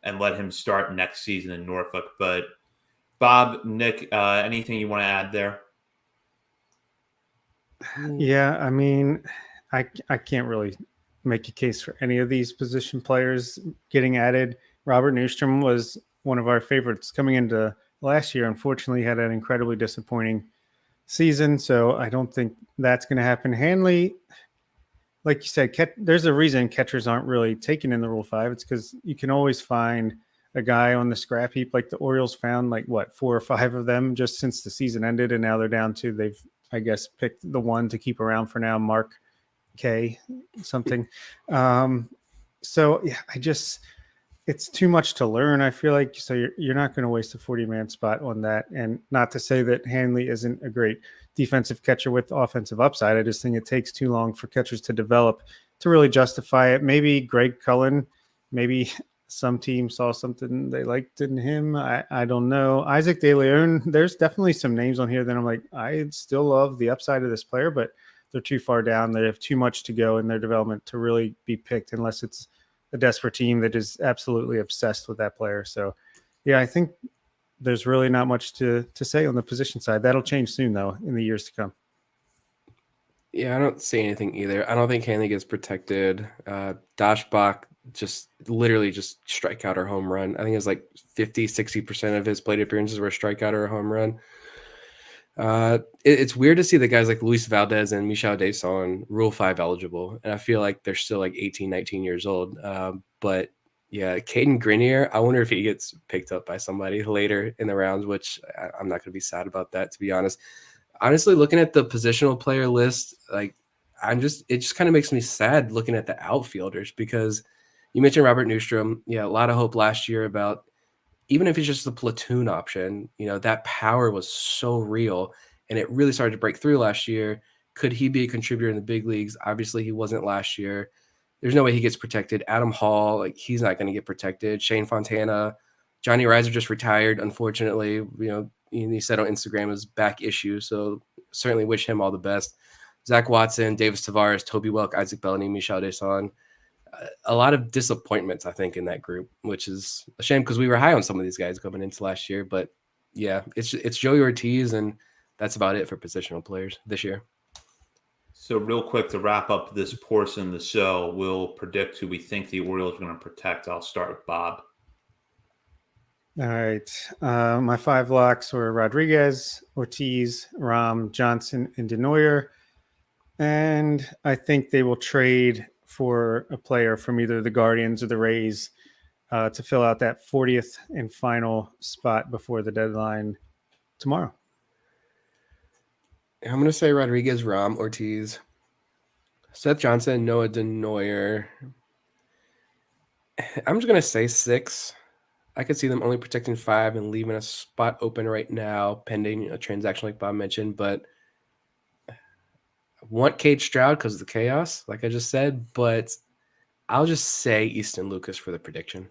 A: and let him start next season in Norfolk. But Bob, Nick, anything you want to add there?
C: Yeah, I mean, I can't really make a case for any of these position players getting added. Robert Newstrom was one of our favorites coming into last year. Unfortunately, he had an incredibly disappointing season, so I don't think that's going to happen. Hanley, like you said, there's a reason catchers aren't really taken in the Rule 5. It's because you can always find a guy on the scrap heap. Like the Orioles found 4 or 5 of them just since the season ended, and now they're down to, they've, I guess, picked the one to keep around for now, Mark K something. So yeah, it's too much to learn, I feel like. So you're not going to waste a 40-man spot on that. And not to say that Hanley isn't a great defensive catcher with offensive upside. I just think it takes too long for catchers to develop to really justify it. Maybe Greg Cullen, maybe some team saw something they liked in him. I don't know. Isaac De Leon, there's definitely some names on here that I'm like, I still love the upside of this player, but they're too far down. They have too much to go in their development to really be picked unless it's a desperate team that is absolutely obsessed with that player. So, yeah, I think there's really not much to say on the position side. That'll change soon, though, in the years to come.
B: Yeah, I don't see anything either. I don't think Hanley gets protected. Dashbach just literally just strikeout or home run. I think it's like 50-60% of his plate appearances were a strikeout or a home run. It's weird to see the guys like Luis Valdez and Michel Deson Rule 5 eligible, and I feel like they're still like 18, 19 years old. But yeah, Caden Grenier, I wonder if he gets picked up by somebody later in the rounds, which I'm not going to be sad about that, to be honest. Honestly, looking at the positional player list, like it just kind of makes me sad looking at the outfielders, because you mentioned Robert Newstrom. Yeah, a lot of hope last year about, even if it's just the platoon option, that power was so real and it really started to break through last year. Could he be a contributor in the big leagues? Obviously he wasn't last year. There's no way he gets protected. Adam Hall, like, he's not going to get protected. Shane Fontana, Johnny Reiser just retired, unfortunately. He said on Instagram his back issue, so certainly wish him all the best. Zach Watson, Davis Tavares, Toby Welk, Isaac Bellany, Michel Deson. A lot of disappointments, I think, in that group, which is a shame because we were high on some of these guys coming into last year. But yeah, it's Joey Ortiz, and that's about it for positional players this year.
A: So real quick to wrap up this portion of the show, we'll predict who we think the Orioles are going to protect. I'll start with Bob.
C: All right. My 5 locks were Rodriguez, Ortiz, Ram, Johnson, and Denoyer. And I think they will trade for a player from either the Guardians or the Rays to fill out that 40th and final spot before the deadline tomorrow.
B: I'm going to say Rodriguez, Ram, Ortiz, Seth Johnson, Noah Denoyer. I'm just going to say 6. I could see them only protecting 5 and leaving a spot open right now, pending a transaction like Bob mentioned. But I want Cade Stroud because of the chaos, like I just said. But I'll just say Easton Lucas for the prediction.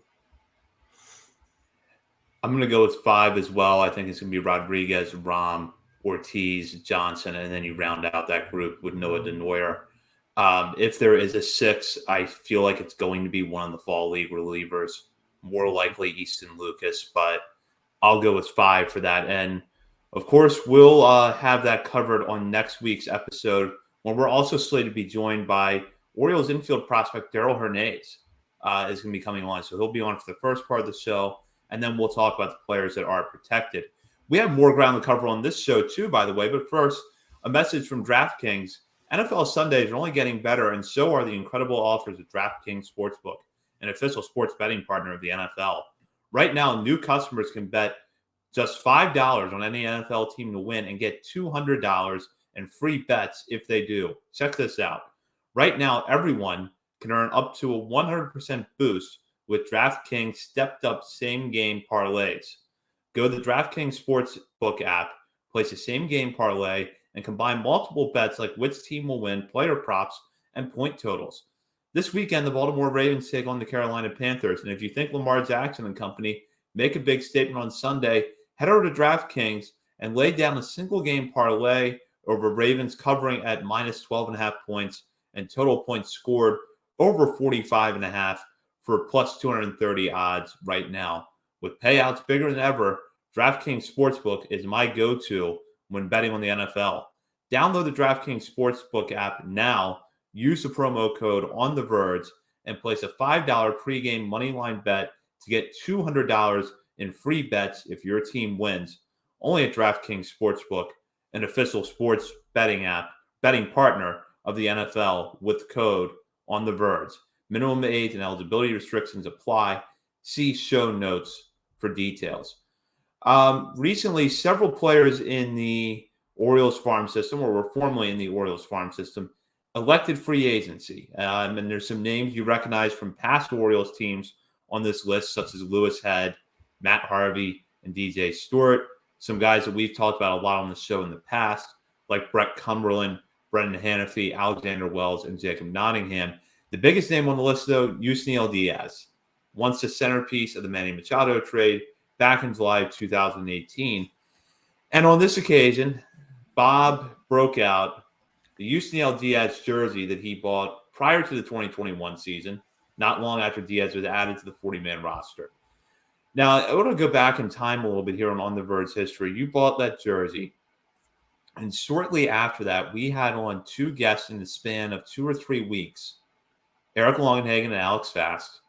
A: I'm going to go with 5 as well. I think it's going to be Rodriguez, Ram, Ortiz, Johnson, and then you round out that group with Noah Denoyer. If there is a 6, I feel like it's going to be one of the fall league relievers, more likely Easton Lucas, but I'll go with 5 for that. And of course, we'll have that covered on next week's episode, when we're also slated to be joined by Orioles infield prospect Darell Hernaiz is going to be coming on. So he'll be on for the first part of the show, and then we'll talk about the players that are protected. We have more ground to cover on this show too, by the way. But first, a message from DraftKings. NFL Sundays are only getting better, and so are the incredible offers of DraftKings Sportsbook, an official sports betting partner of the NFL. Right now, new customers can bet just $5 on any NFL team to win and get $200 in free bets if they do. Check this out. Right now, everyone can earn up to a 100% boost with DraftKings stepped-up same-game parlays. Go to the DraftKings Sportsbook app, place a same-game parlay, and combine multiple bets like which team will win, player props, and point totals. This weekend, the Baltimore Ravens take on the Carolina Panthers. And if you think Lamar Jackson and company make a big statement on Sunday, head over to DraftKings and lay down a single-game parlay over Ravens covering at minus 12.5 points and total points scored over 45.5 for plus 230 odds right now. With payouts bigger than ever, DraftKings Sportsbook is my go-to when betting on the NFL. Download the DraftKings Sportsbook app now, use the promo code on the Verge, and place a $5 pregame moneyline bet to get $200 in free bets if your team wins. Only at DraftKings Sportsbook, an official sports betting app, betting partner of the NFL, with code on the Verge. Minimum age and eligibility restrictions apply. See show notes for details. Recently, several players in the Orioles farm system, or were formerly in the Orioles farm system, elected free agency. And there's some names you recognize from past Orioles teams on this list, such as Lewis Head, Matt Harvey, and DJ Stewart. Some guys that we've talked about a lot on the show in the past, like Brett Cumberland, Brendan Hannafy, Alexander Wells, and Jacob Nottingham. The biggest name on the list, though, Yusniel Diaz, once the centerpiece of the Manny Machado trade back in July of 2018. And on this occasion, Bob broke out the Yusniel Diaz jersey that he bought prior to the 2021 season, not long after Diaz was added to the 40-man roster. Now, I want to go back in time a little bit here on the Verge history. You bought that jersey, and shortly after that, we had on two guests in the span of 2 or 3 weeks, Eric Longenhagen and Alex Fast.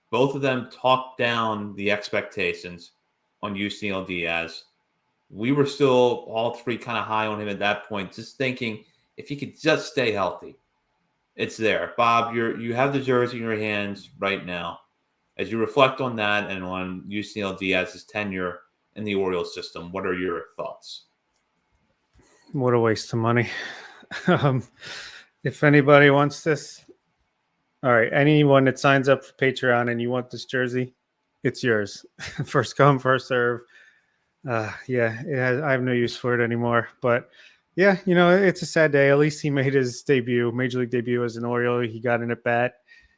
A: Both of them talked down the expectations on Yusniel Diaz. We were still all three kind of high on him at that point, just thinking if he could just stay healthy, it's there. Bob, you have the jersey in your hands right now. As you reflect on that and on Yusniel Diaz's tenure in the Orioles system, what are your thoughts?
C: What a waste of money. If anybody wants this, all right, anyone that signs up for Patreon and you want this jersey, it's yours. First come, first serve. I have no use for it anymore. But yeah, it's a sad day. At least he made his debut, major league debut as an Oriole. He got in at bat.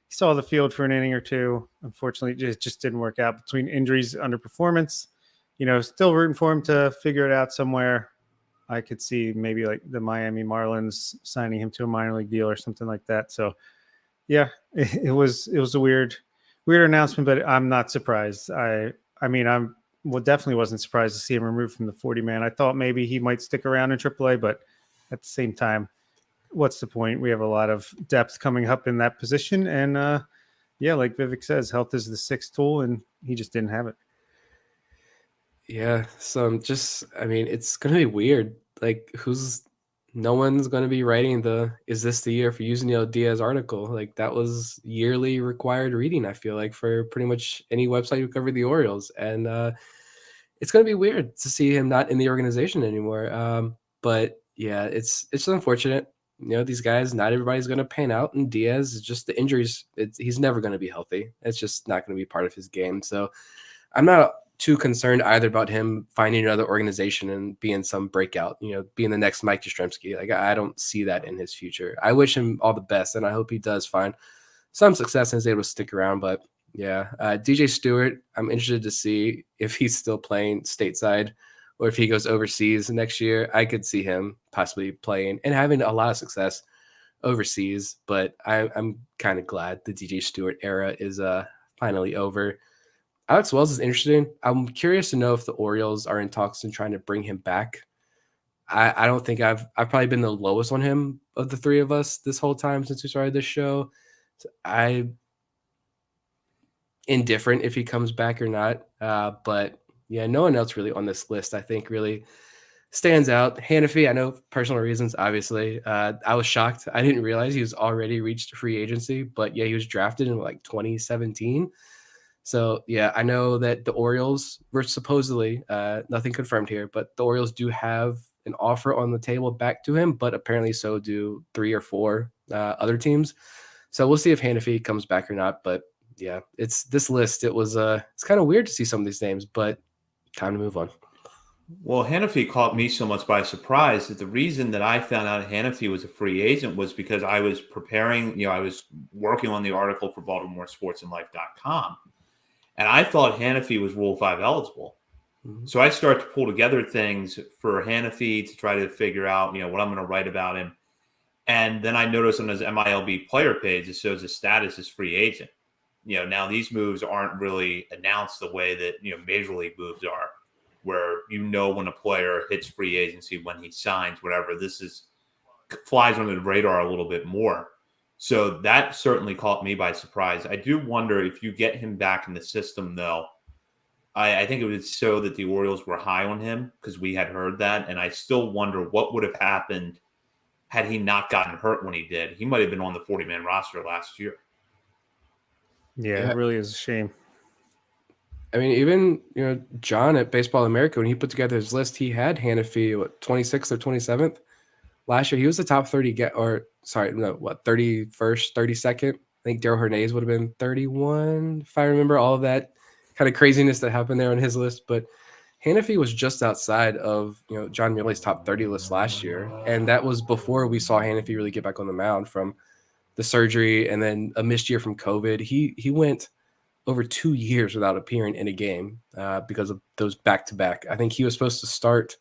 C: He saw the field for an inning or two. Unfortunately, it just didn't work out between injuries, underperformance. Still rooting for him to figure it out somewhere. I could see maybe like the Miami Marlins signing him to a minor league deal or something like that. So yeah, it was a weird announcement, but I'm not surprised. I definitely wasn't surprised to see him removed from the 40-man. I thought maybe he might stick around in AAA, but at the same time, what's the point? We have a lot of depth coming up in that position. And like Vivek says, health is the sixth tool, and he just didn't have it.
B: Yeah. So it's going to be weird. Like no one's going to be writing is this the year for Yusniel Diaz article? Like that was yearly required reading, I feel like, for pretty much any website who covered the Orioles. And it's going to be weird to see him not in the organization anymore. But yeah, it's unfortunate. These guys, not everybody's going to pan out, and Diaz is just the injuries. He's never going to be healthy. It's just not going to be part of his game. So I'm not too concerned either about him finding another organization and being some breakout, being the next Mike Yastrzemski. Like I don't see that in his future. I wish him all the best, and I hope he does find some success and is able to stick around. But yeah, DJ Stewart, I'm interested to see if he's still playing stateside or if he goes overseas next year. I could see him possibly playing and having a lot of success overseas, but I'm kind of glad the DJ Stewart era is finally over. Alex Wells is interesting. I'm curious to know if the Orioles are in talks and trying to bring him back. I don't think I've probably been the lowest on him of the three of us this whole time since we started this show. So I'm indifferent if he comes back or not. But yeah, no one else really on this list I think really stands out. Hannafy, I know personal reasons, obviously. I was shocked. I didn't realize he was already reached free agency, but yeah, he was drafted in like 2017. So, yeah, I know that the Orioles were supposedly, nothing confirmed here, but the Orioles do have an offer on the table back to him, but apparently so do 3 or 4 other teams. So we'll see if Hannafy comes back or not. But, yeah, it's this list. It's kind of weird to see some of these names, but time to move on.
A: Well, Hannafy caught me so much by surprise that the reason that I found out Hannafy was a free agent was because I was preparing, I was working on the article for BaltimoreSportsAndLife.com. And I thought Hannafy was Rule 5 eligible. Mm-hmm. So I start to pull together things for Hannafy to try to figure out, what I'm going to write about him. And then I noticed on his MILB player page, it shows his status as free agent. Now these moves aren't really announced the way that, major league moves are, where when a player hits free agency, when he signs, whatever. This flies under the radar a little bit more. So that certainly caught me by surprise. I do wonder if you get him back in the system, though. I think it would show that the Orioles were high on him because we had heard that. And I still wonder what would have happened had he not gotten hurt when he did. He might have been on the 40-man roster last year.
C: Yeah, it really is a shame.
B: I mean, even, John at Baseball America, when he put together his list, he had Hannafy, 26th or 27th. Last year, he was the top 30 31st, 32nd. I think Darryl Hernandez would have been 31, if I remember all of that kind of craziness that happened there on his list. But Hannafy was just outside of John Muley's top 30 list last year, and that was before we saw Hannafy really get back on the mound from the surgery and then a missed year from COVID. He went over 2 years without appearing in a game because of those back-to-back. I think he was supposed to start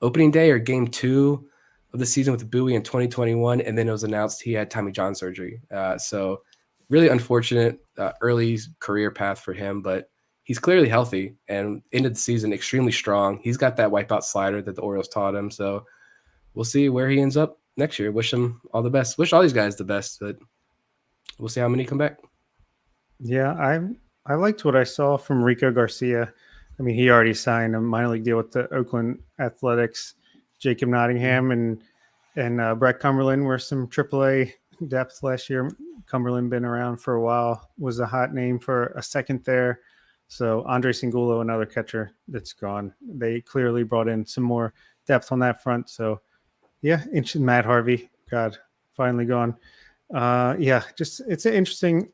B: opening day or game 2 of the season with Bowie in 2021, and then it was announced he had Tommy John surgery. So really unfortunate early career path for him, but he's clearly healthy and ended the season extremely strong. He's got that wipeout slider that the Orioles taught him. So we'll see where he ends up next year. Wish him all the best. Wish all these guys the best, but we'll see how many come back.
C: Yeah, I liked what I saw from Rico Garcia. I mean, he already signed a minor league deal with the Oakland Athletics. Jacob Nottingham and Brett Cumberland were some AAA depth last year. Cumberland been around for a while, was a hot name for a second there. So Andre Singulo, another catcher that's gone. They clearly brought in some more depth on that front. So yeah, Matt Harvey, God, finally gone. Just it's an interesting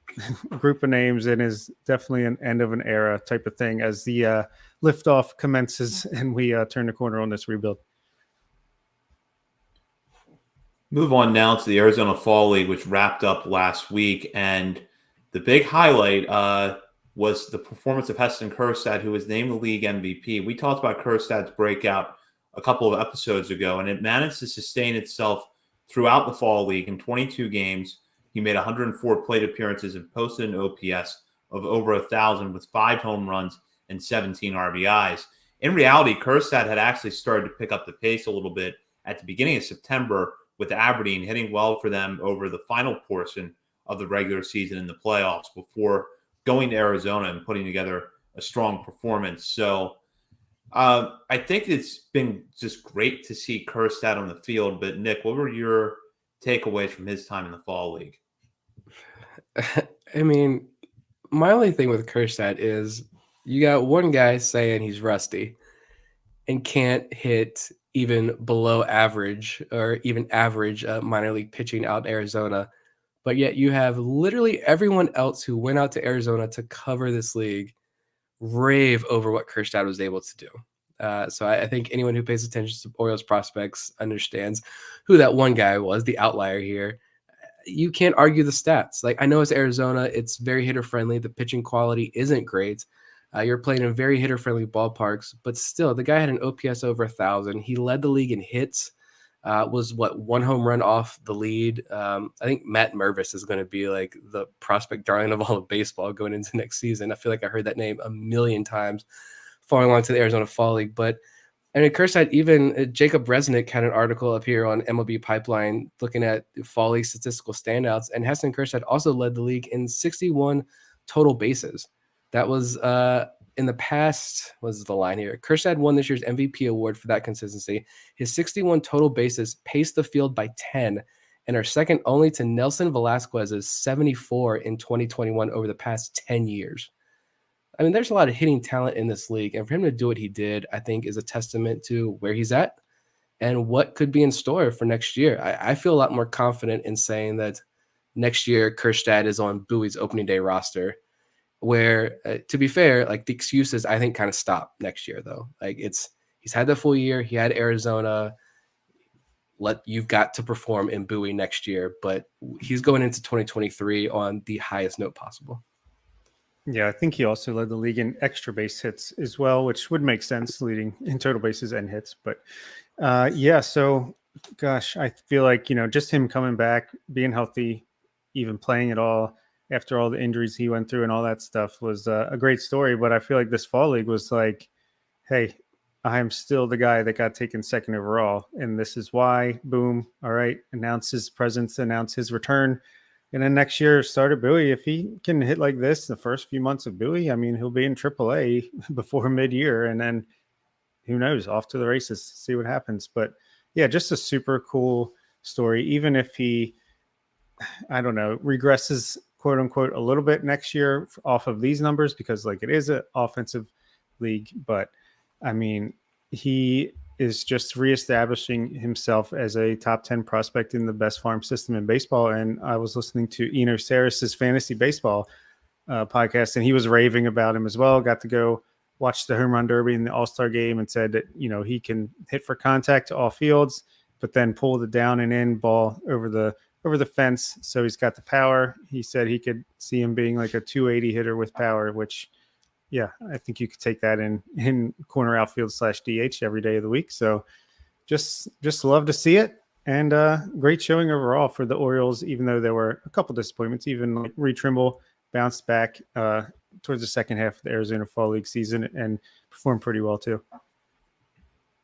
C: group of names and is definitely an end of an era type of thing as the liftoff commences and we turn the corner on this rebuild.
A: Move on now to the Arizona Fall League, which wrapped up last week. And the big highlight was the performance of Heston Kjerstad, who was named the league MVP. We talked about Kjerstad's breakout a couple of episodes ago, and it managed to sustain itself throughout the Fall League. In 22 games, he made 104 plate appearances and posted an OPS of over 1,000 with 5 home runs and 17 RBIs. In reality, Kjerstad had actually started to pick up the pace a little bit at the beginning of September with Aberdeen, hitting well for them over the final portion of the regular season in the playoffs before going to Arizona and putting together a strong performance. So I think it's been just great to see Kjerstad on the field. But Nick, what were your takeaways from his time in the Fall League?
B: I mean, my only thing with Kjerstad is you got one guy saying he's rusty and can't hit even below average or even average minor league pitching out in Arizona. But yet you have literally everyone else who went out to Arizona to cover this league rave over what Kjerstad was able to do. So I think anyone who pays attention to Orioles prospects understands who that one guy was, the outlier here. You can't argue the stats. Like, I know it's Arizona. It's very hitter-friendly. The pitching quality isn't great. You're playing in very hitter-friendly ballparks, but still, the guy had an OPS over 1,000. He led the league in hits, was one home run off the lead. I think Matt Mervis is going to be like the prospect darling of all of baseball going into next season. I feel like I heard that name a million times following along to the Arizona Fall League. But I mean, Kjerstad, even Jacob Resnick had an article up here on MLB Pipeline looking at Fall League statistical standouts, and Heston Kjerstad also led the league in 61 total bases. That was in the past, was the line here? Kjerstad won this year's MVP award for that consistency. His 61 total bases paced the field by 10 and are second only to Nelson Velasquez's 74 in 2021 over the past 10 years. I mean, there's a lot of hitting talent in this league, and for him to do what he did, I think is a testament to where he's at and what could be in store for next year. I feel a lot more confident in saying that next year Kjerstad is on Bowie's opening day roster, where, to be fair, like the excuses, I think, kind of stop next year, though. Like, he's had the full year. He had Arizona. You've got to perform in Bowie next year, but he's going into 2023 on the highest note possible.
C: Yeah, I think he also led the league in extra base hits as well, which would make sense, leading in total bases and hits. But so gosh, I feel like, just him coming back, being healthy, even playing at all after all the injuries he went through and all that stuff was a great story. But I feel like this Fall League was like, hey, I am still the guy that got taken second overall. And this is why. Boom. All right. Announce his presence, announce his return. And then next year, start at Bowie. If he can hit like this the first few months of Bowie, I mean, he'll be in AAA before mid-year. And then who knows, off to the races, see what happens. But yeah, just a super cool story. Even if he, I don't know, regresses, quote unquote, a little bit next year off of these numbers, because like it is an offensive league. But I mean, he is just reestablishing himself as a top 10 prospect in the best farm system in baseball. And I was listening to Eno Saris's fantasy baseball podcast, and he was raving about him as well. Got to go watched the home run derby and the All-Star game and said that, he can hit for contact to all fields, but then pull the down and in ball over the fence. So he's got the power. He said he could see him being like a 280 hitter with power, which, yeah, I think you could take that in corner outfield / DH every day of the week. So just love to see it. And great showing overall for the Orioles, even though there were a couple disappointments. Even like Reed Trimble bounced back towards the second half of the Arizona Fall League season and performed pretty well too.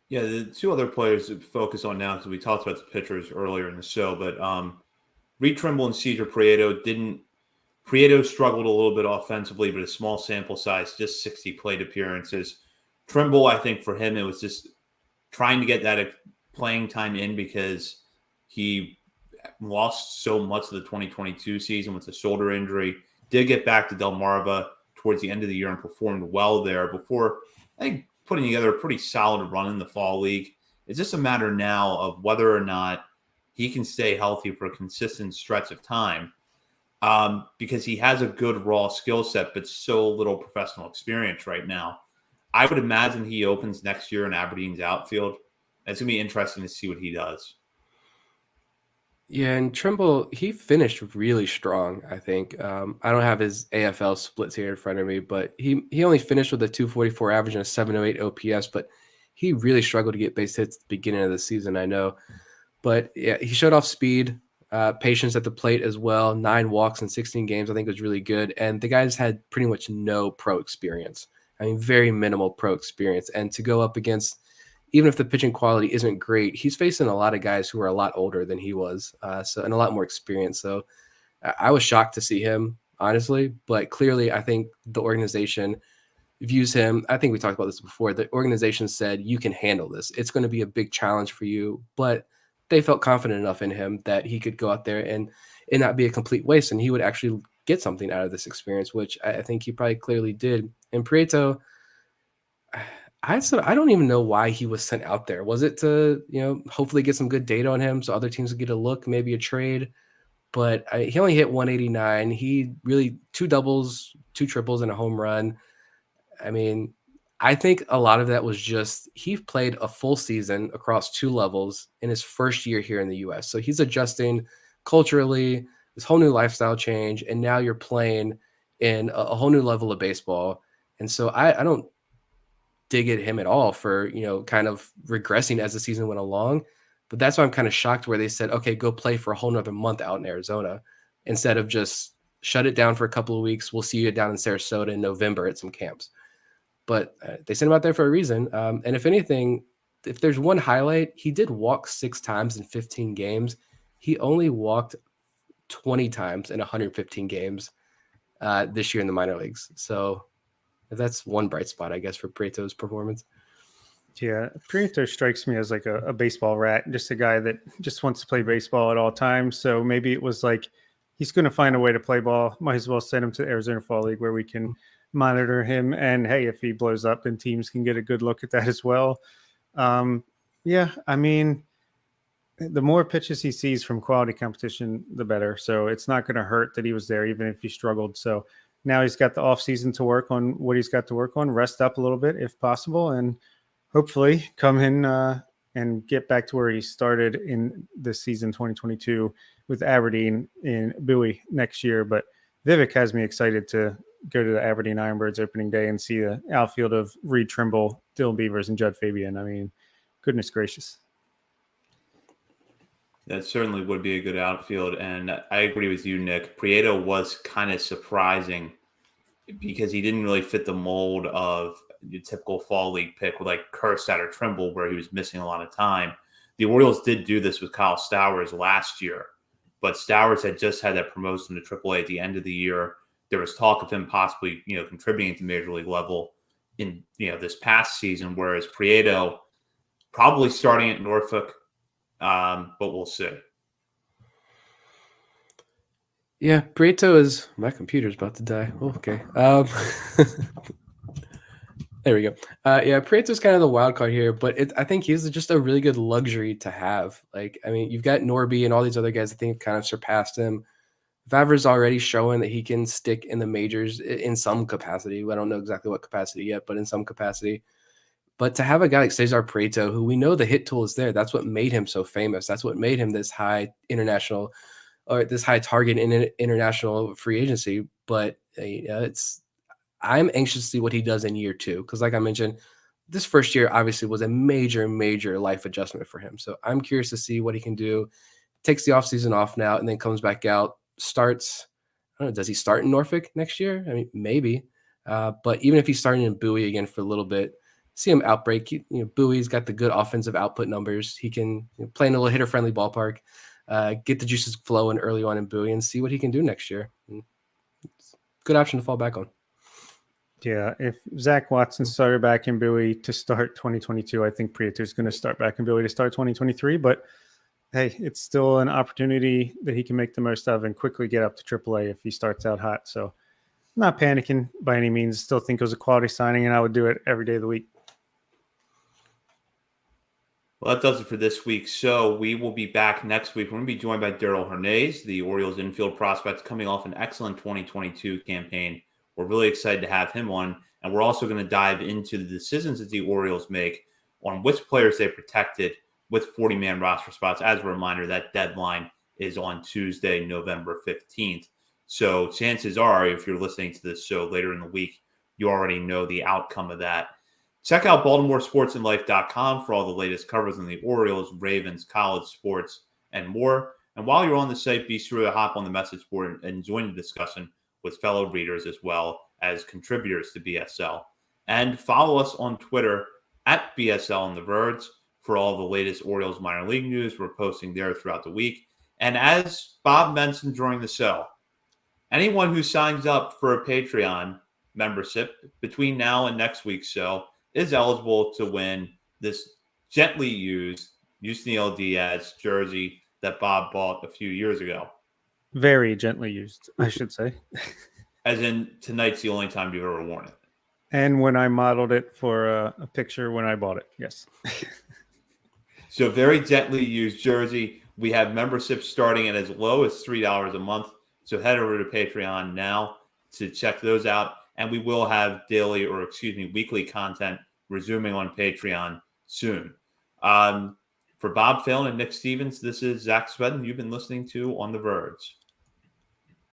A: Yeah, the two other players to focus on now, because we talked about the pitchers earlier in the show, but Reed Trimble and Cesar Prieto struggled a little bit offensively, but a small sample size, just 60 plate appearances. Trimble, I think for him, it was just trying to get that playing time in because he lost so much of the 2022 season with a shoulder injury. Did get back to Delmarva towards the end of the year and performed well there before, I think, putting together a pretty solid run in the fall league. It's just a matter now of whether or not he can stay healthy for a consistent stretch of time, because he has a good raw skill set, but so little professional experience right now. I would imagine he opens next year in Aberdeen's outfield. It's going to be interesting to see what he does.
B: Yeah, and Trimble, he finished really strong, I think. I don't have his AFL splits here in front of me, but he only finished with a 244 average and a 708 OPS, but he really struggled to get base hits at the beginning of the season, I know. But yeah, he showed off speed, patience at the plate as well. 9 walks in 16 games, I think was really good. And the guys had pretty much no pro experience. I mean, very minimal pro experience. And to go up against, even if the pitching quality isn't great, he's facing a lot of guys who are a lot older than he was, and a lot more experience. So I was shocked to see him, honestly. But clearly, I think the organization views him. I think we talked about this before. The organization said, you can handle this. It's going to be a big challenge for you. But they felt confident enough in him that he could go out there and it not be a complete waste. And he would actually get something out of this experience, which I think he probably clearly did. And Prieto, I don't even know why he was sent out there. Was it to, hopefully get some good data on him so other teams would get a look, maybe a trade? But he only hit 189. He really 2 doubles, 2 triples, and a home run. I mean, I think a lot of that was just he played a full season across 2 levels in his first year here in the U.S. So he's adjusting culturally, this whole new lifestyle change, and now you're playing in a whole new level of baseball. And so I don't dig at him at all for, kind of regressing as the season went along. But that's why I'm kind of shocked where they said, okay, go play for a whole nother month out in Arizona instead of just shut it down for a couple of weeks. We'll see you down in Sarasota in November at some camps. But they sent him out there for a reason. And if anything, if there's one highlight, he did walk 6 times in 15 games. He only walked 20 times in 115 games this year in the minor leagues. So that's one bright spot, I guess, for Prieto's performance.
C: Yeah, Prieto strikes me as like a baseball rat, just a guy that just wants to play baseball at all times. So maybe it was like he's going to find a way to play ball. Might as well send him to the Arizona Fall League where we can monitor him. And hey, if he blows up, then teams can get a good look at that as well. Yeah, I mean, the more pitches he sees from quality competition, the better. So it's not going to hurt that he was there, even if he struggled. So now he's got the off season to work on what he's got to work on, rest up a little bit if possible, and hopefully come in and get back to where he started in the season 2022 with Aberdeen in Bowie next year. But Vivek has me excited to go to the Aberdeen Ironbirds opening day and see the outfield of Reed Trimble, Dylan Beavers, and Judd Fabian. I mean, goodness gracious.
A: That certainly would be a good outfield. And I agree with you, Nick. Prieto was kind of surprising because he didn't really fit the mold of your typical fall league pick with like Kerstad or Trimble, where he was missing a lot of time. The Orioles did do this with Kyle Stowers last year, but Stowers had just had that promotion to AAA at the end of the year. There was talk of him possibly, contributing to major league level in, this past season, whereas Prieto probably starting at Norfolk, but we'll see.
B: Yeah, Prieto is – my computer's about to die. Oh, okay. There we go. Yeah, Prieto's kind of the wild card here, but I think he's just a really good luxury to have. Like, I mean, you've got Norby and all these other guys I think have kind of surpassed him. Vavr's already showing that he can stick in the majors in some capacity. I don't know exactly what capacity yet, but in some capacity. But to have a guy like Cesar Prieto, who we know the hit tool is there, that's what made him so famous. That's what made him this high international or this high target in international free agency. But I'm anxious to see what he does in year 2 because, like I mentioned, this first year obviously was a major, major life adjustment for him. So I'm curious to see what he can do. Takes the offseason off now and then comes back out, starts. I don't know, does he start in Norfolk next year? I mean, maybe. But even if he's starting in Bowie again for a little bit, see him outbreak. Bowie's got the good offensive output numbers. He can play in a little hitter-friendly ballpark, get the juices flowing early on in Bowie, and see what he can do next year. It's a good option to fall back on.
C: Yeah, if Zach Watson started back in Bowie to start 2022, I think Prieto's going to start back in Bowie to start 2023. But hey, it's still an opportunity that he can make the most of and quickly get up to AAA if he starts out hot. So I'm not panicking by any means. Still think it was a quality signing, and I would do it every day of the week.
A: Well, that does it for this week. So we will be back next week. We're going to be joined by Daryl Hernandez, the Orioles infield prospect, coming off an excellent 2022 campaign. We're really excited to have him on. And we're also going to dive into the decisions that the Orioles make on which players they protected with 40-man roster spots. As a reminder, that deadline is on Tuesday, November 15th. So chances are, if you're listening to this show later in the week, you already know the outcome of that. Check out BaltimoreSportsAndLife.com for all the latest covers on the Orioles, Ravens, college sports, and more. And while you're on the site, be sure to hop on the message board and join the discussion with fellow readers as well as contributors to BSL. And follow us on Twitter at BSL on the Verge for all the latest Orioles minor league news. We're posting there throughout the week. And as Bob mentioned during the show, anyone who signs up for a Patreon membership between now and next week's show is eligible to win this gently used Yusniel Diaz jersey that Bob bought a few years ago.
C: Very gently used, I should say.
A: As in, tonight's the only time you've ever worn it.
C: And when I modeled it for a picture when I bought it, yes.
A: So very gently used jersey. We have memberships starting at as low as $3 a month. So head over to Patreon now to check those out. And we will have weekly content resuming on Patreon soon. For Bob Phelan and Nick Stevens, this is Zach Spedden. You've been listening to On the Verge.